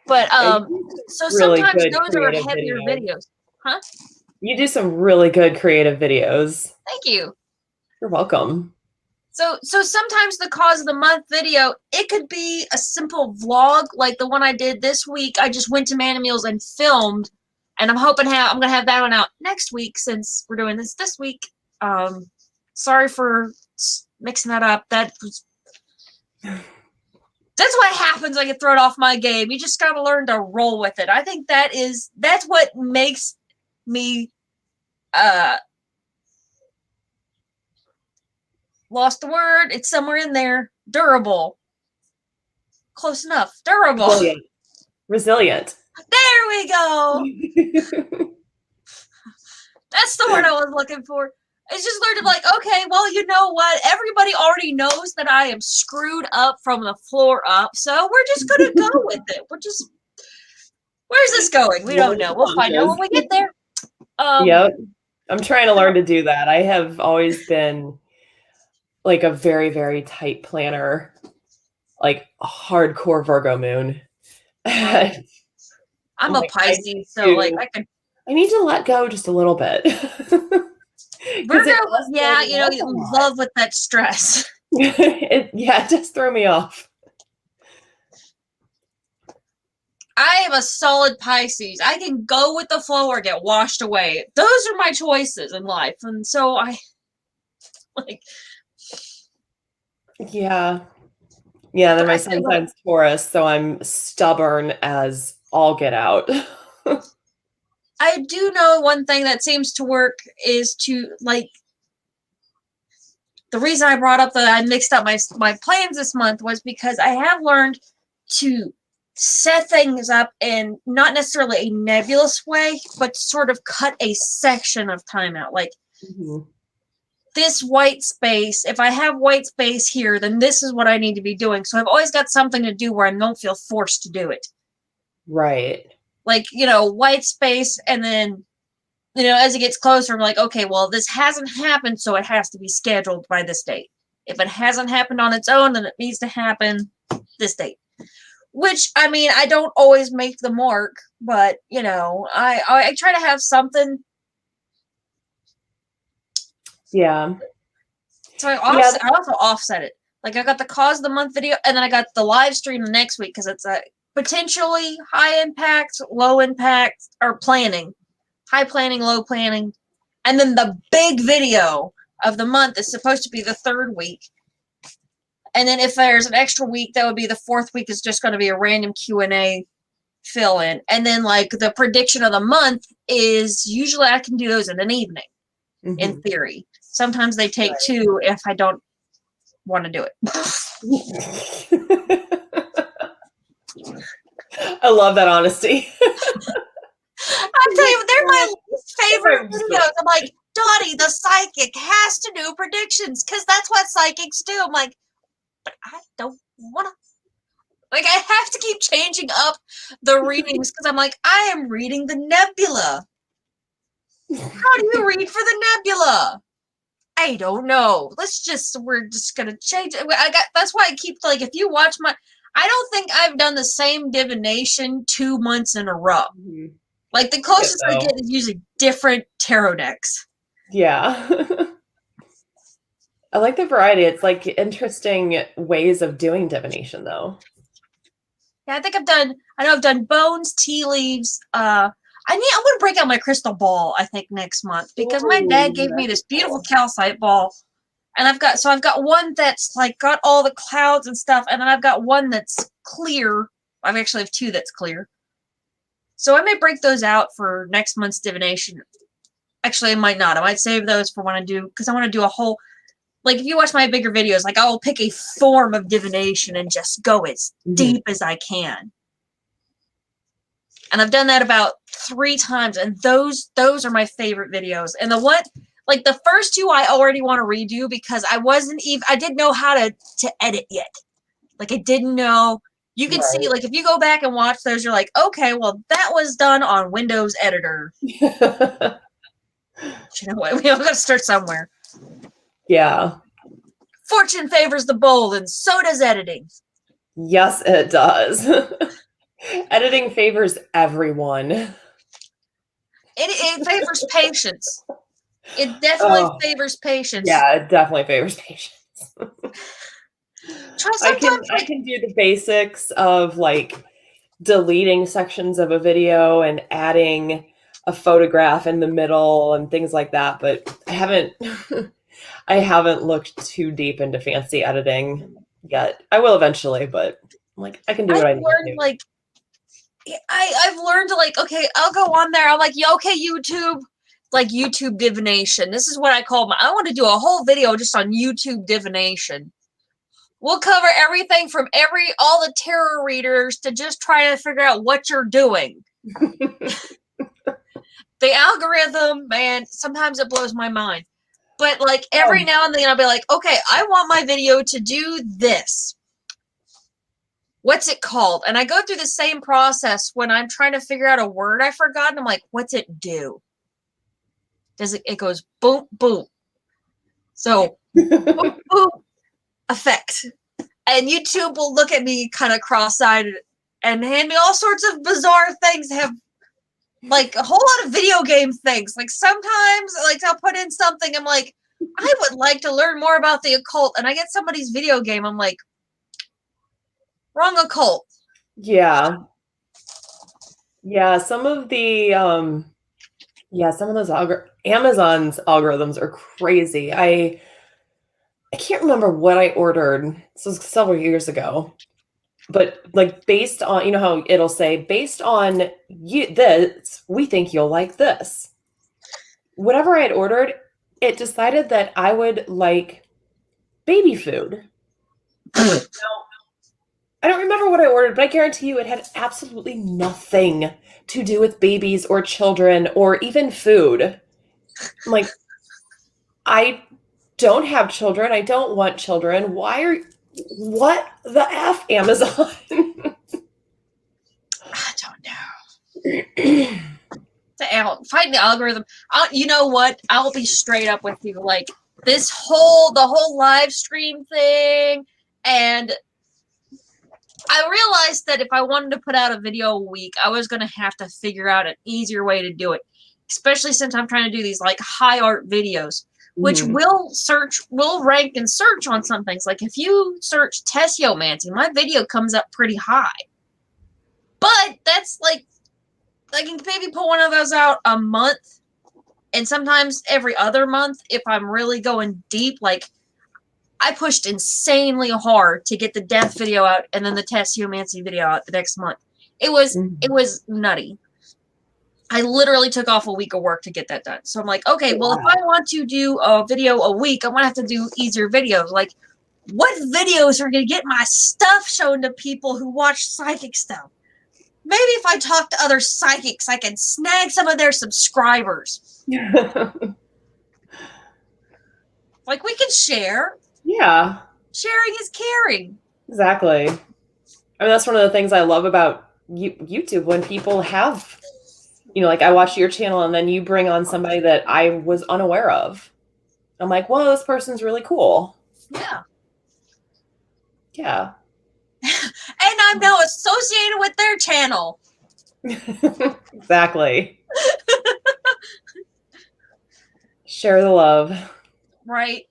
But so really sometimes those are heavier videos. Huh? You do some really good creative videos. Thank you. You're welcome. So sometimes the cause of the month video, it could be a simple vlog like the one I did this week. I just went to Man Meals and filmed, and I'm hoping I'm going to have that one out next week, since we're doing this week. Sorry for mixing that up. That's what happens when I get thrown off my game. You just got to learn to roll with it. I think that's what makes me lost the word. It's somewhere in there. Durable. Close enough. Durable. Resilient. There we go. That's the word I was looking for. It's just learned to like, okay, well, you know what? Everybody already knows that I am screwed up from the floor up, so we're just going to go with it. Where's this going? We don't know. We'll find out when we get there. Yep. I'm trying to learn to do that. I have always been like a very, very tight planner. like a hardcore Virgo moon. I'm a like, Pisces, so like I need to let go just a little bit. Virgo, yeah, you know, you love with that stress. It does throw me off. I am a solid Pisces. I can go with the flow or get washed away. Those are my choices in life. And so I like Yeah. Then my sun sign's Taurus, so I'm stubborn as all get out. I do know one thing that seems to work is to like the reason I brought up that I mixed up my plans this month was because I have learned to set things up in not necessarily a nebulous way, but sort of cut a section of time out. Like this white space, if I have white space here, then this is what I need to be doing. So I've always got something to do where I don't feel forced to do it. Right. Like, you know, white space, and then, you know, as it gets closer, I'm like, okay, well, this hasn't happened, so it has to be scheduled by this date. If it hasn't happened on its own, then it needs to happen this date. Which, I mean, I don't always make the mark, but, you know, I try to have something. Yeah. So I also offset it. Like, I got the cause of the month video, and then I got the live stream the next week, because it's a potentially high impact, low impact, or planning. High planning, low planning. And then the big video of the month is supposed to be the third week. And then if there's an extra week, that would be the fourth week is just going to be a random Q&A fill in. And then like the prediction of the month is usually I can do those in an evening in theory. Sometimes they take 2 if I don't want to do it. I love that honesty. I'm telling you, they're my least favorite videos. I'm like, Dottie the Psychic has to do predictions because that's what psychics do. I'm like, but I don't want to. Like, I have to keep changing up the readings because I'm like, I am reading the nebula. How do you read for the nebula? I don't know. We're just going to change it. That's why I keep, like, if you watch I don't think I've done the same divination 2 months in a row. Like, the closest I get is using different tarot decks. Yeah. I like the variety. It's like interesting ways of doing divination, though. Yeah, I know I've done bones, tea leaves. I'm going to break out my crystal ball, I think, next month because my dad gave me this beautiful calcite ball. And I've got one that's like got all the clouds and stuff. And then I've got one that's clear. I actually have 2 that's clear. So I may break those out for next month's divination. Actually, I might not. I might save those for when I do, because I want to do a whole, like, if you watch my bigger videos, like, I'll pick a form of divination and just go as deep as I can. And I've done that about 3 times, and those are my favorite videos. And like, the first 2 I already want to redo because I didn't know how to edit yet. Like, I didn't know. You can see, like, if you go back and watch those, you're like, okay, well, that was done on Windows Editor. You know what? We all got to start somewhere. Yeah. Fortune favors the bold, and so does editing. Yes, it does. Editing favors everyone. It favors patience. It definitely favors patience. Yeah, it definitely favors patience. I can do the basics of like deleting sections of a video and adding a photograph in the middle and things like that, but I haven't looked too deep into fancy editing yet. I will eventually, but like I can do what I need to do. Like, I've learned to like, okay, I'll go on there. I'm like, yeah, okay, YouTube, like YouTube divination. This is what I call I want to do a whole video just on YouTube divination. We'll cover everything from all the tarot readers to just try to figure out what you're doing. The algorithm, man, sometimes it blows my mind. But like every now and then I'll be like, okay, I want my video to do this. What's it called? And I go through the same process when I'm trying to figure out a word I forgot. And I'm like, what's it do? It goes boom, boom. So boom, boom, effect. And YouTube will look at me kind of cross-eyed and hand me all sorts of bizarre things. Have like a whole lot of video game things. Like sometimes, like I'll put in something. I'm like, I would like to learn more about the occult, and I get somebody's video game. I'm like, wrong occult. Yeah. Yeah. Some of the, some of those Amazon's algorithms are crazy. I can't remember what I ordered. This was several years ago. But like based on, you know how it'll say, based on this, we think you'll like this. Whatever I had ordered, it decided that I would like baby food. Now, I don't remember what I ordered, but I guarantee you it had absolutely nothing to do with babies or children or even food. I'm like, I don't have children. I don't want children. What the F, Amazon? I don't know. Fighting the algorithm. You know what? I'll be straight up with you. Like the whole live stream thing, and I realized that if I wanted to put out a video a week, I was going to have to figure out an easier way to do it, especially since I'm trying to do these like high art videos, which will rank and search on some things. Like if you search Tessiomancy, my video comes up pretty high. But that's like I can maybe put one of those out a month, and sometimes every other month if I'm really going deep. Like I pushed insanely hard to get the death video out and then the Tessiomancy video out the next month. It was nutty. I literally took off a week of work to get that done. So I'm like, okay, well, if I want to do a video a week, I'm going to have to do easier videos. Like, what videos are going to get my stuff shown to people who watch psychic stuff? Maybe if I talk to other psychics, I can snag some of their subscribers. Like, we can share. Yeah. Sharing is caring. Exactly. I mean, that's one of the things I love about YouTube, when people have, you know, like I watch your channel and then you bring on somebody that I was unaware of. I'm like, whoa, this person's really cool. Yeah. Yeah. And I'm now associated with their channel. Exactly. Share the love. Right.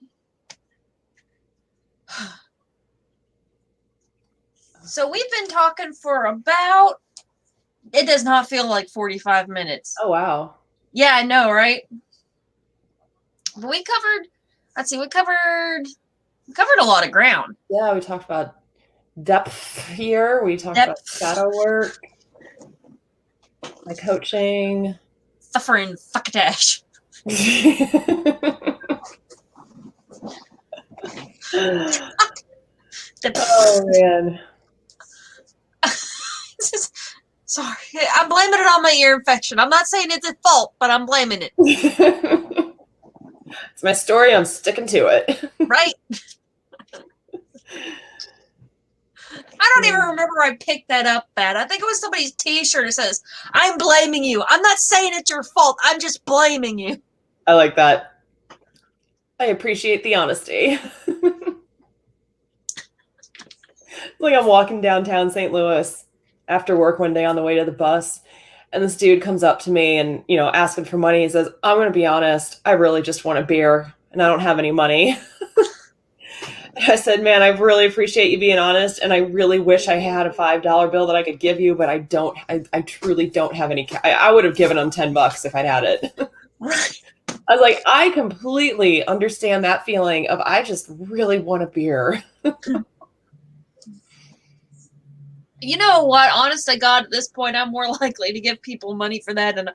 So we've been talking for about, it does not feel like 45 minutes. Oh, wow. Yeah, I know, right? But we covered a lot of ground. Yeah, we talked about depth here. We talked about shadow work, my coaching. Suffering fuckatash. Oh, man. Sorry. I'm blaming it on my ear infection. I'm not saying it's at fault, but I'm blaming it. It's my story. I'm sticking to it. Right? I don't even remember I picked that up at. I think it was somebody's t-shirt that says, I'm blaming you. I'm not saying it's your fault. I'm just blaming you. I like that. I appreciate the honesty. It's like I'm walking downtown St. Louis after work one day on the way to the bus, and this dude comes up to me and, you know, asking for money. He says, I'm going to be honest, I really just want a beer and I don't have any money. I said, man, I really appreciate you being honest, and I really wish I had a $5 bill that I could give you, but I don't. I truly don't have any. I would have given him $10 if I'd had it. I was like, I completely understand that feeling of I just really want a beer. You know what? Honest to God, at this point, I'm more likely to give people money for that. And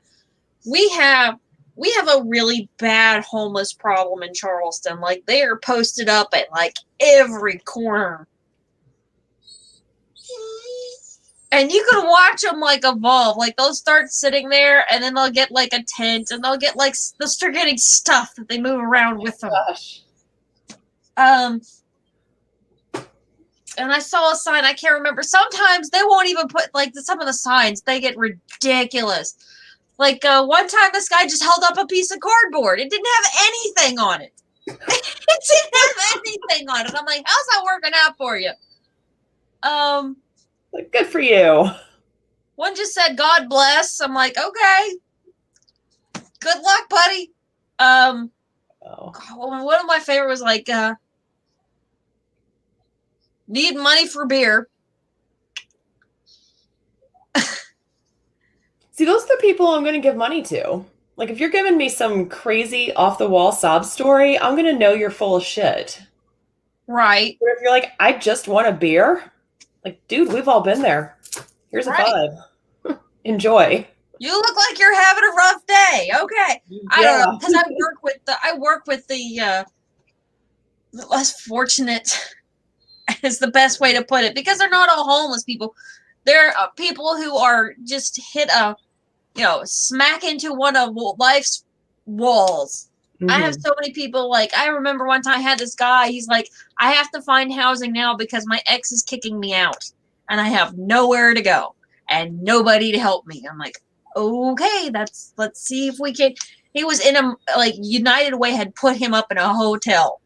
we have a really bad homeless problem in Charleston. Like, they are posted up at like every corner. And you can watch them like evolve. Like, they'll start sitting there and then they'll get like a tent and they'll start getting stuff that they move around with them. Gosh. And I saw a sign, I can't remember. Sometimes they won't even put, like, some of the signs, they get ridiculous. Like, one time this guy just held up a piece of cardboard. It didn't have anything on it. It didn't have anything on it. I'm like, how's that working out for you? Like, good for you. One just said, God bless. I'm like, okay. Good luck, buddy. One of my favorite was like, need money for beer. See, those are the people I'm going to give money to. Like, if you're giving me some crazy off-the-wall sob story, I'm going to know you're full of shit. Right. But if you're like, I just want a beer, like, dude, we've all been there. Here's a $5. Enjoy. You look like you're having a rough day. Okay. Yeah. I don't know, because I work with the less fortunate is the best way to put it, because they're not all homeless people. They're people who are just hit smack into one of life's walls. Mm-hmm. I have so many people, like, I remember one time I had this guy, he's like, I have to find housing now because my ex is kicking me out and I have nowhere to go and nobody to help me. I'm like, okay, let's see if we can. He was in United Way had put him up in a hotel.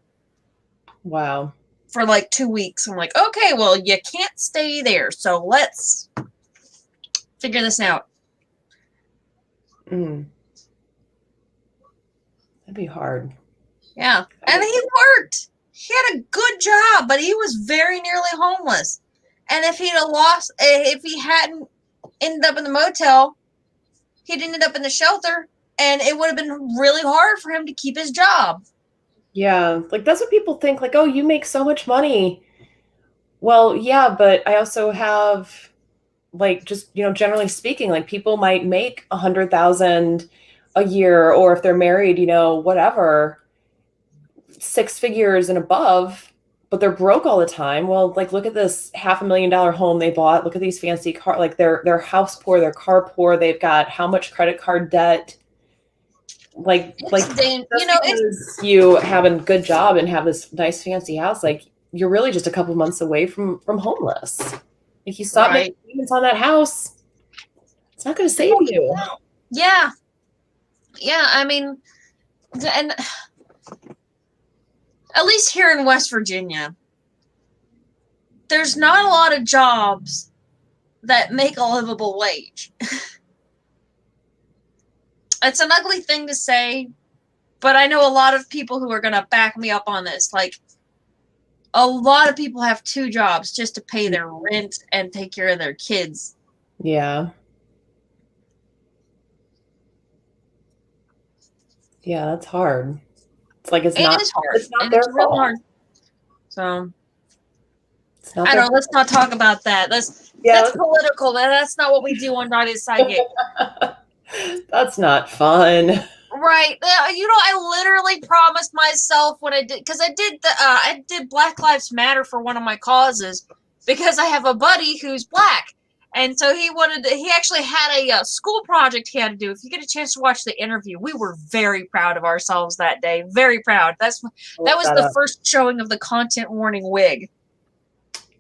Wow. For like 2 weeks. I'm like, okay, well, you can't stay there, so let's figure this out. That'd be hard. Yeah. And he worked. He had a good job, but he was very nearly homeless. And if he hadn't ended up in the motel, he'd ended up in the shelter, and it would have been really hard for him to keep his job. Yeah, like, that's what people think, like, oh, you make so much money. Well, yeah, but I also have, like, just, generally speaking, like, people might make $100,000 a year, or if they're married, whatever, 6 figures and above, but they're broke all the time. Well, like, look at this $500,000 home they bought. Look at these fancy cars. Like, they're house poor, they're car poor. They've got how much credit card debt? You have a good job and have this nice fancy house, like, you're really just a couple months away from homeless. If you stop making payments on that house, it's not going to save you. Yeah. I mean, and at least here in West Virginia, there's not a lot of jobs that make a livable wage. It's an ugly thing to say, but I know a lot of people who are going to back me up on this. Like, a lot of people have 2 jobs just to pay their rent and take care of their kids. Yeah. Yeah, that's hard. It's like, it's not hard. It's not their fault. Hard. So, I don't know. Let's not talk about that. That's political. That's not what we do on Dottie the Psychic. That's not fun. Right. I literally promised myself when I did, because I did Black Lives Matter for one of my causes, because I have a buddy who's black. And so he actually had a school project he had to do. If you get a chance to watch the interview, we were very proud of ourselves that day. Very proud. That was the first showing of the content warning wig.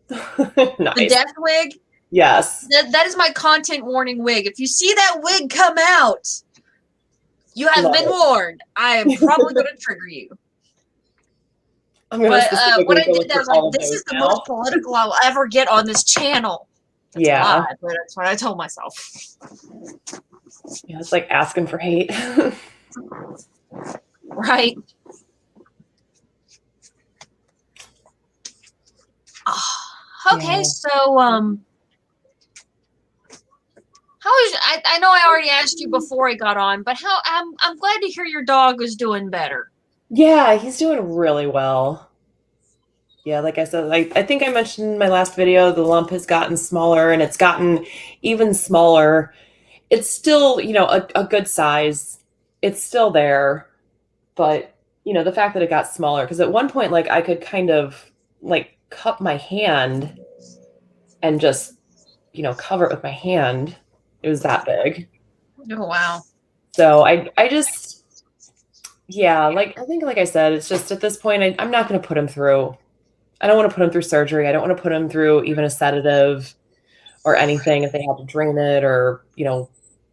Nice. The death wig. Yes. That is my content warning wig. If you see that wig come out, you have been warned. I am probably going to trigger you. But when I did that, I was like, this is the most political I'll ever get on this channel. That's a lie, but that's what I told myself. Yeah, it's like asking for hate. Right. Okay, so I know I already asked you before I got on, but I'm glad to hear your dog is doing better. Yeah, he's doing really well. Yeah, like I said, I think I mentioned in my last video, the lump has gotten smaller, and it's gotten even smaller. It's still, a good size. It's still there, but, the fact that it got smaller, because at one point, like, I could kind of, like, cup my hand and just, cover it with my hand. It was that big. Oh, wow. So I just, I think, like I said, it's just at this point, I'm not going to put him through. I don't want to put him through surgery. I don't want to put him through even a sedative or anything if they have to drain it, or,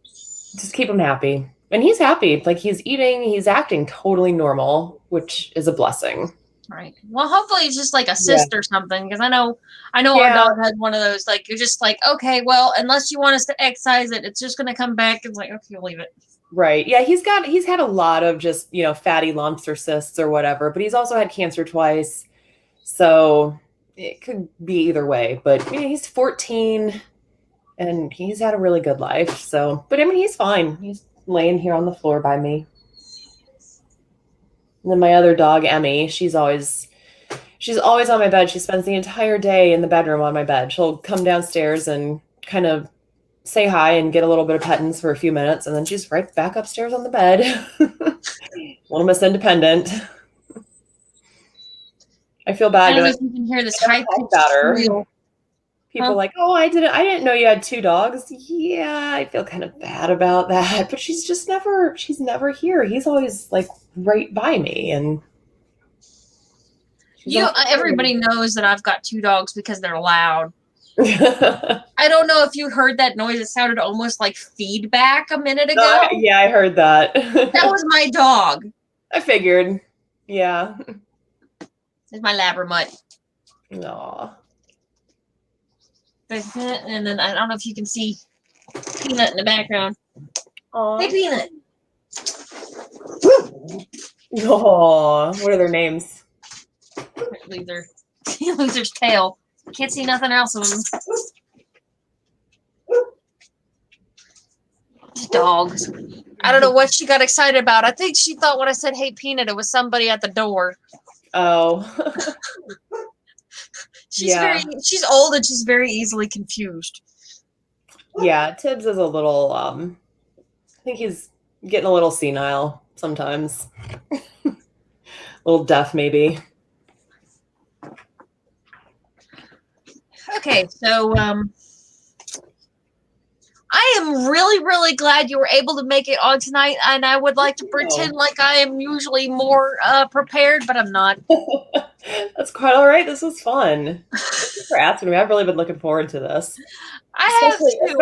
just keep him happy. And he's happy. Like, he's eating, he's acting totally normal, which is a blessing. Right. Well, hopefully it's just like a Yeah. cyst or something, because I know our Yeah. dog had one of those. Like you're just like, okay, well, unless you want us to excise it, it's just gonna come back. It's like, okay, you'll leave it. Right. Yeah, he's had a lot of just, fatty lumps or cysts or whatever, but he's also had cancer twice. So it could be either way. But he's 14 and he's had a really good life. So, but I mean, he's fine. He's laying here on the floor by me. And then my other dog, Emmy, she's always on my bed. She spends the entire day in the bedroom on my bed. She'll come downstairs and kind of say hi and get a little bit of pettings for a few minutes, and then she's right back upstairs on the bed. Little Miss Independent. I feel bad. I don't know if you can hear this high pitched squeal. People like, oh, I didn't know you had 2 dogs. Yeah, I feel kind of bad about that, but she's never here. He's always like right by me, and everybody knows that I've got 2 dogs because they're loud. I don't know if you heard that noise. It sounded almost like feedback a minute ago. Yeah, I heard that. That was my dog. I figured. Yeah. It's my Labramut. Aw. And then I don't know if you can see Peanut in the background. Aww. Hey, Peanut. Aw. What are their names? Loser's tail. Can't see nothing else of them. Dogs. I don't know what she got excited about. I think she thought when I said, hey, Peanut, it was somebody at the door. Oh. She's old and she's very easily confused. Yeah, Tibbs is a little, I think he's getting a little senile sometimes. A little deaf, maybe. Okay, so I am really, really glad you were able to make it on tonight, and I would like to pretend like I am usually more prepared, but I'm not. That's quite all right. This was fun. Thank you for asking me. I've really been looking forward to this. Especially I've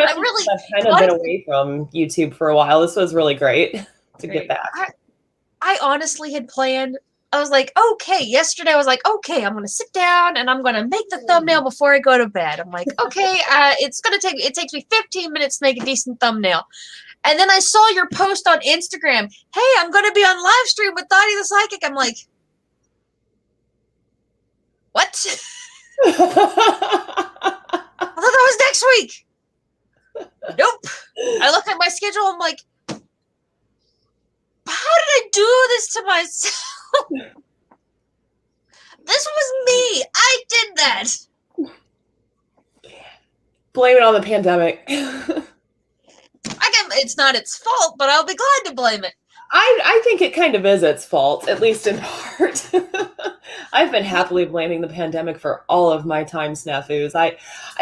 kind of been away from YouTube for a while. This was really great to get back. I honestly had planned. I was like, okay, yesterday I was like, okay, I'm going to sit down and I'm going to make the thumbnail before I go to bed. I'm like, okay, it takes me 15 minutes to make a decent thumbnail. And then I saw your post on Instagram. Hey, I'm going to be on live stream with Dottie the Psychic. I'm like, what? I thought that was next week. Nope. I look at my schedule. I'm like, how did I do this to myself? This was me. I did that. Blame it on the pandemic. It's not its fault, but I'll be glad to blame it. I think it kind of is its fault, at least in part. I've been happily blaming the pandemic for all of my time snafus. I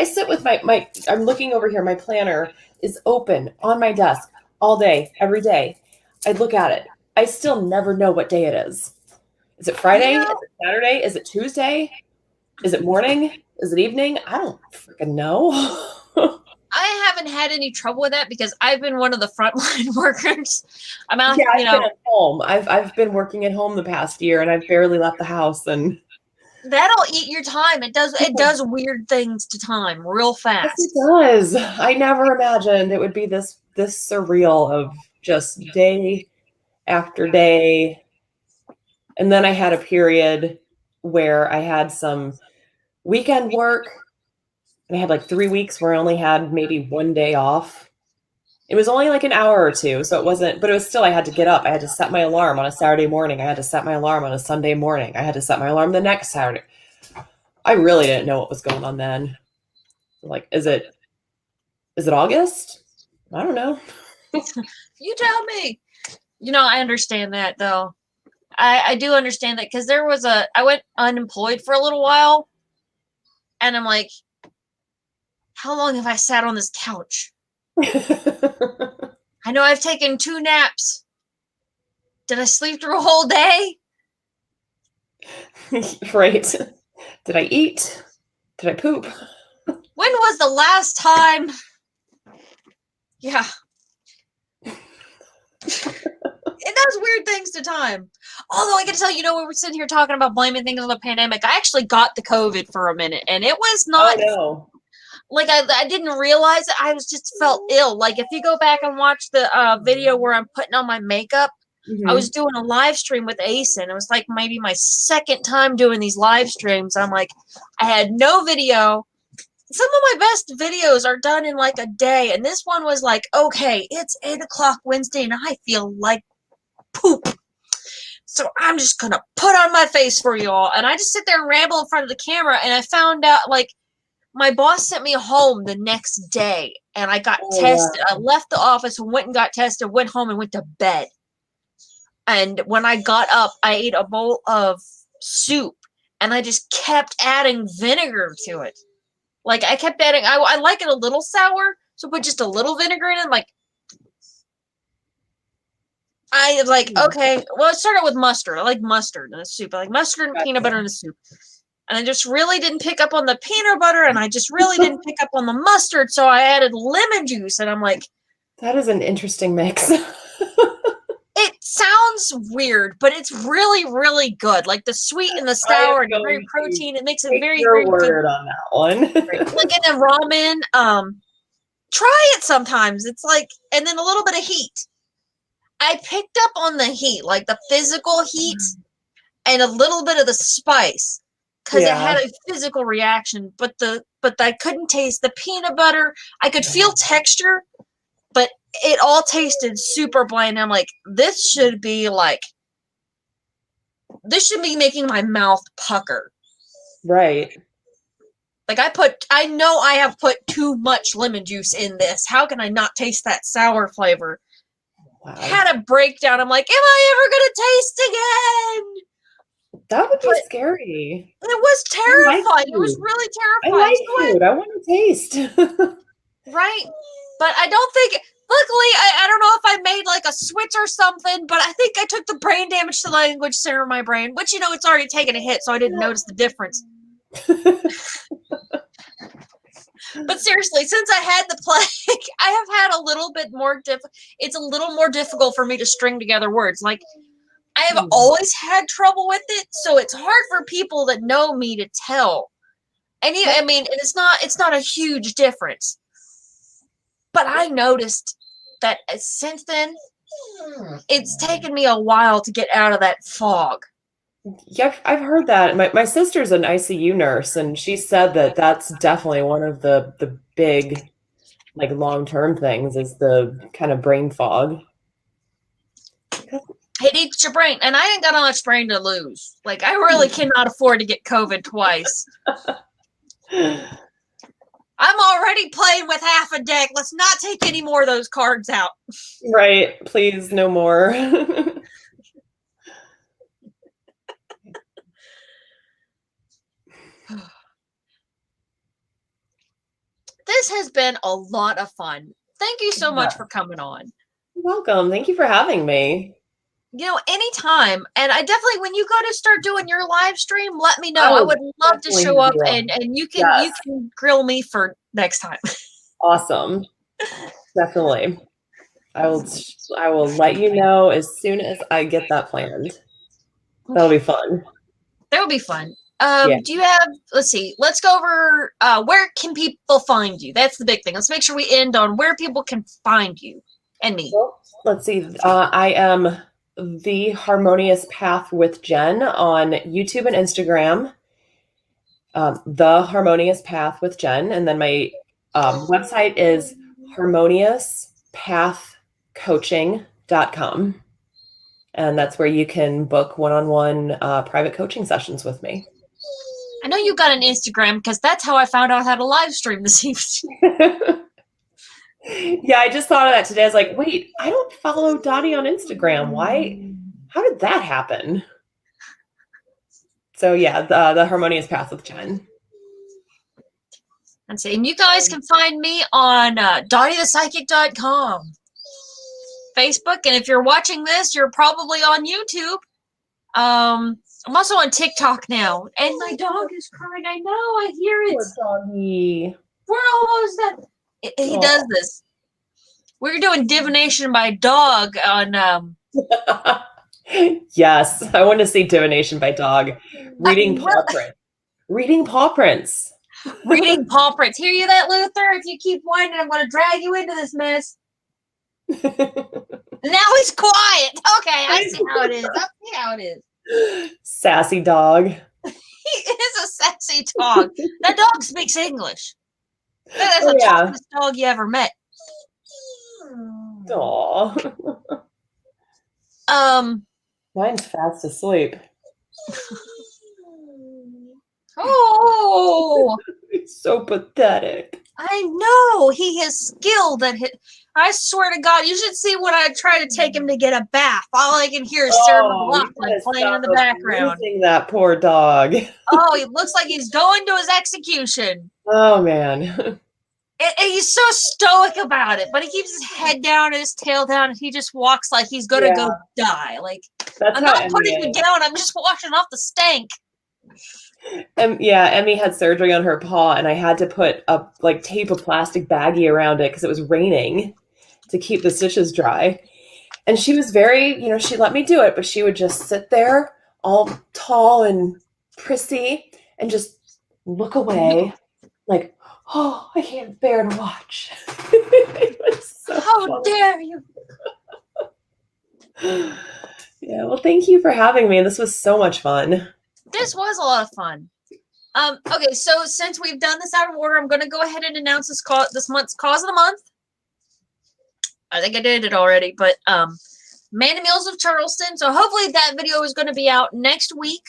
sit with my I'm looking over here. My planner is open on my desk all day, every day. I look at it. I still never know what day it is. Is it Friday? Is it Saturday? Is it Tuesday? Is it morning? Is it evening? I don't freaking know. I haven't had any trouble with that because I've been one of the frontline workers. I'm out, I've been at home. I've been working at home the past year, and I've barely left the house. And that'll eat your time. It does weird things to time real fast. Yes, it does. I never imagined it would be this surreal of just day after day. And then I had a period where I had some weekend work, and I had like 3 weeks where I only had maybe 1 day off. It was only like an hour or two, so it wasn't, but it was still, I had to get up. I had to set my alarm on a Saturday morning. I had to set my alarm on a Sunday morning. I had to set my alarm the next Saturday. I really didn't know what was going on then. Like, is it August? I don't know. You tell me. I understand that though. I do understand that because I went unemployed for a little while, and I'm like, how long have I sat on this couch? I know I've taken 2 naps. Did I sleep through a whole day? Right. Did I eat? Did I poop? When was the last time? Yeah. It does weird things to time. Although I can tell you, we were sitting here talking about blaming things on the pandemic. I actually got the COVID for a minute, and it was not like I didn't realize it. I was just felt ill. Like if you go back and watch the video where I'm putting on my makeup, I was doing a live stream with Ace, and it was like maybe my second time doing these live streams. I'm like, I had no video. Some of my best videos are done in like a day, and this one was like, okay, it's 8:00 Wednesday, and I feel like poop. So I'm just gonna put on my face for you all. And I just sit there and ramble in front of the camera, and I found out like my boss sent me home the next day, and I got tested. Wow. I left the office and went and got tested, went home and went to bed. And when I got up, I ate a bowl of soup, and I just kept adding vinegar to it. Like I kept adding, I like it a little sour, so put just a little vinegar in it. I'm like, okay, well, it started with mustard. I like mustard in the soup. I like mustard and peanut butter in the soup. And I just really didn't pick up on the peanut butter, and I just really didn't pick up on the mustard, so I added lemon juice, and I'm like, that is an interesting mix. It sounds weird, but it's really, really good. Like the sweet and the sour and the very protein, it makes it very, very good. Word on that one. Like in a ramen, try it sometimes. It's like, and then a little bit of heat. I picked up on the heat, like the physical heat and a little bit of the spice, because it had a physical reaction, but I couldn't taste the peanut butter. I could feel texture, but it all tasted super bland. I'm like, this should be making my mouth pucker. Right. Like I know I have put too much lemon juice in this. How can I not taste that sour flavor? Wow. Had a breakdown. I'm like, am I ever going to taste again? That would be scary. It was terrifying. It was really terrifying. I like food. I want to taste. Right. But I don't think, luckily, I don't know if I made like a switch or something, but I think I took the brain damage to the language center of my brain, which, it's already taken a hit, so I didn't notice the difference. But seriously, since I had the plague, I have had a little bit more it's a little more difficult for me to string together words. Like, I have always had trouble with it, so it's hard for people that know me to tell. And it's not a huge difference. But I noticed that since then, it's taken me a while to get out of that fog. Yeah, I've heard that. My sister's an ICU nurse, and she said that that's definitely one of the big, like, long-term things is the kind of brain fog. It eats your brain, and I ain't got much brain to lose. Like, I really cannot afford to get COVID twice. I'm already playing with half a deck. Let's not take any more of those cards out. Right. Please, no more. This has been a lot of fun. Thank you so much for coming on. You're welcome. Thank you for having me. Anytime. And I definitely, when you go to start doing your live stream, let me know. I would love to show up and you can grill me for next time. Awesome. Definitely. I will let you know as soon as I get that planned. That'll be fun. That would be fun. Do you have, let's see, let's go over, where can people find you? That's the big thing. Let's make sure we end on where people can find you and me. Well, let's see. I am The Harmonious Path with Jen on YouTube and Instagram. The Harmonious Path with Jen. And then my website is harmoniouspathcoaching.com. And that's where you can book one-on-one private coaching sessions with me. I know you got an Instagram because that's how I found out how to live stream this evening. Yeah, I just thought of that today. I was like, wait, I don't follow Dottie on Instagram. Why? How did that happen? So yeah, the Harmonious Path with Jen. And you guys can find me on DottieThePsychic.com, Facebook, and if you're watching this, you're probably on YouTube. I'm also on TikTok now, and my dog is crying. I know, I hear it. Poor doggy. We're almost done. He does this. We're doing divination by dog on Yes, I want to see divination by dog. Reading well- paw prints. Reading paw prints. reading paw prints. Hear you that, Luther? If you keep whining, I'm gonna drag you into this mess. Now he's quiet. Okay, I see how it is. I see how it is. Sassy dog. He is a sassy dog. That dog speaks English. That's Oh, the yeah. toughest dog you ever met. Aw. Mine's fast asleep. Oh, It's so pathetic. I know. He is skilled at it. I swear to God, you should see when I try to take him to get a bath. All I can hear is Sarah you McLachlan gotta playing in the stop background. abusing that poor dog. Oh, he looks like he's going to his execution. Oh man. And he's so stoic about it, but he keeps his head down and his tail down, and he just walks like he's gonna go die. Like, That's I'm how not Emmy putting you is. down. I'm just washing off the stank. Yeah, Emmy had surgery on her paw, and I had to put tape a plastic baggie around it because it was raining to keep the stitches dry. And she was very, she let me do it, but she would just sit there all tall and prissy and just look away like, oh, I can't bear to watch. It was so How funny. dare you? Yeah, well, thank you for having me. This was so much fun. This was a lot of fun. Okay, so since we've done this out of order, I'm going to go ahead and announce this month's cause of the month. I think I did it already, but Man and Meals of Charleston. So hopefully that video is going to be out next week.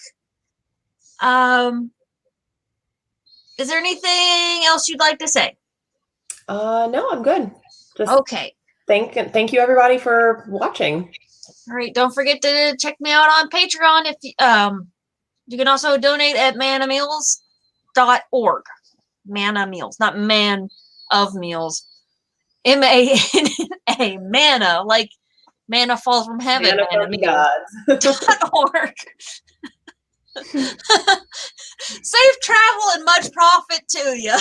Is there anything else you'd like to say? No, I'm good. Just Okay. thank you everybody for watching. All right. Don't forget to check me out on Patreon. If you can also donate at manameals.org. Mana Meals, not Man of Meals. MANA, manna, like manna falls from heaven. Manameals.org. Safe travel and much profit to you.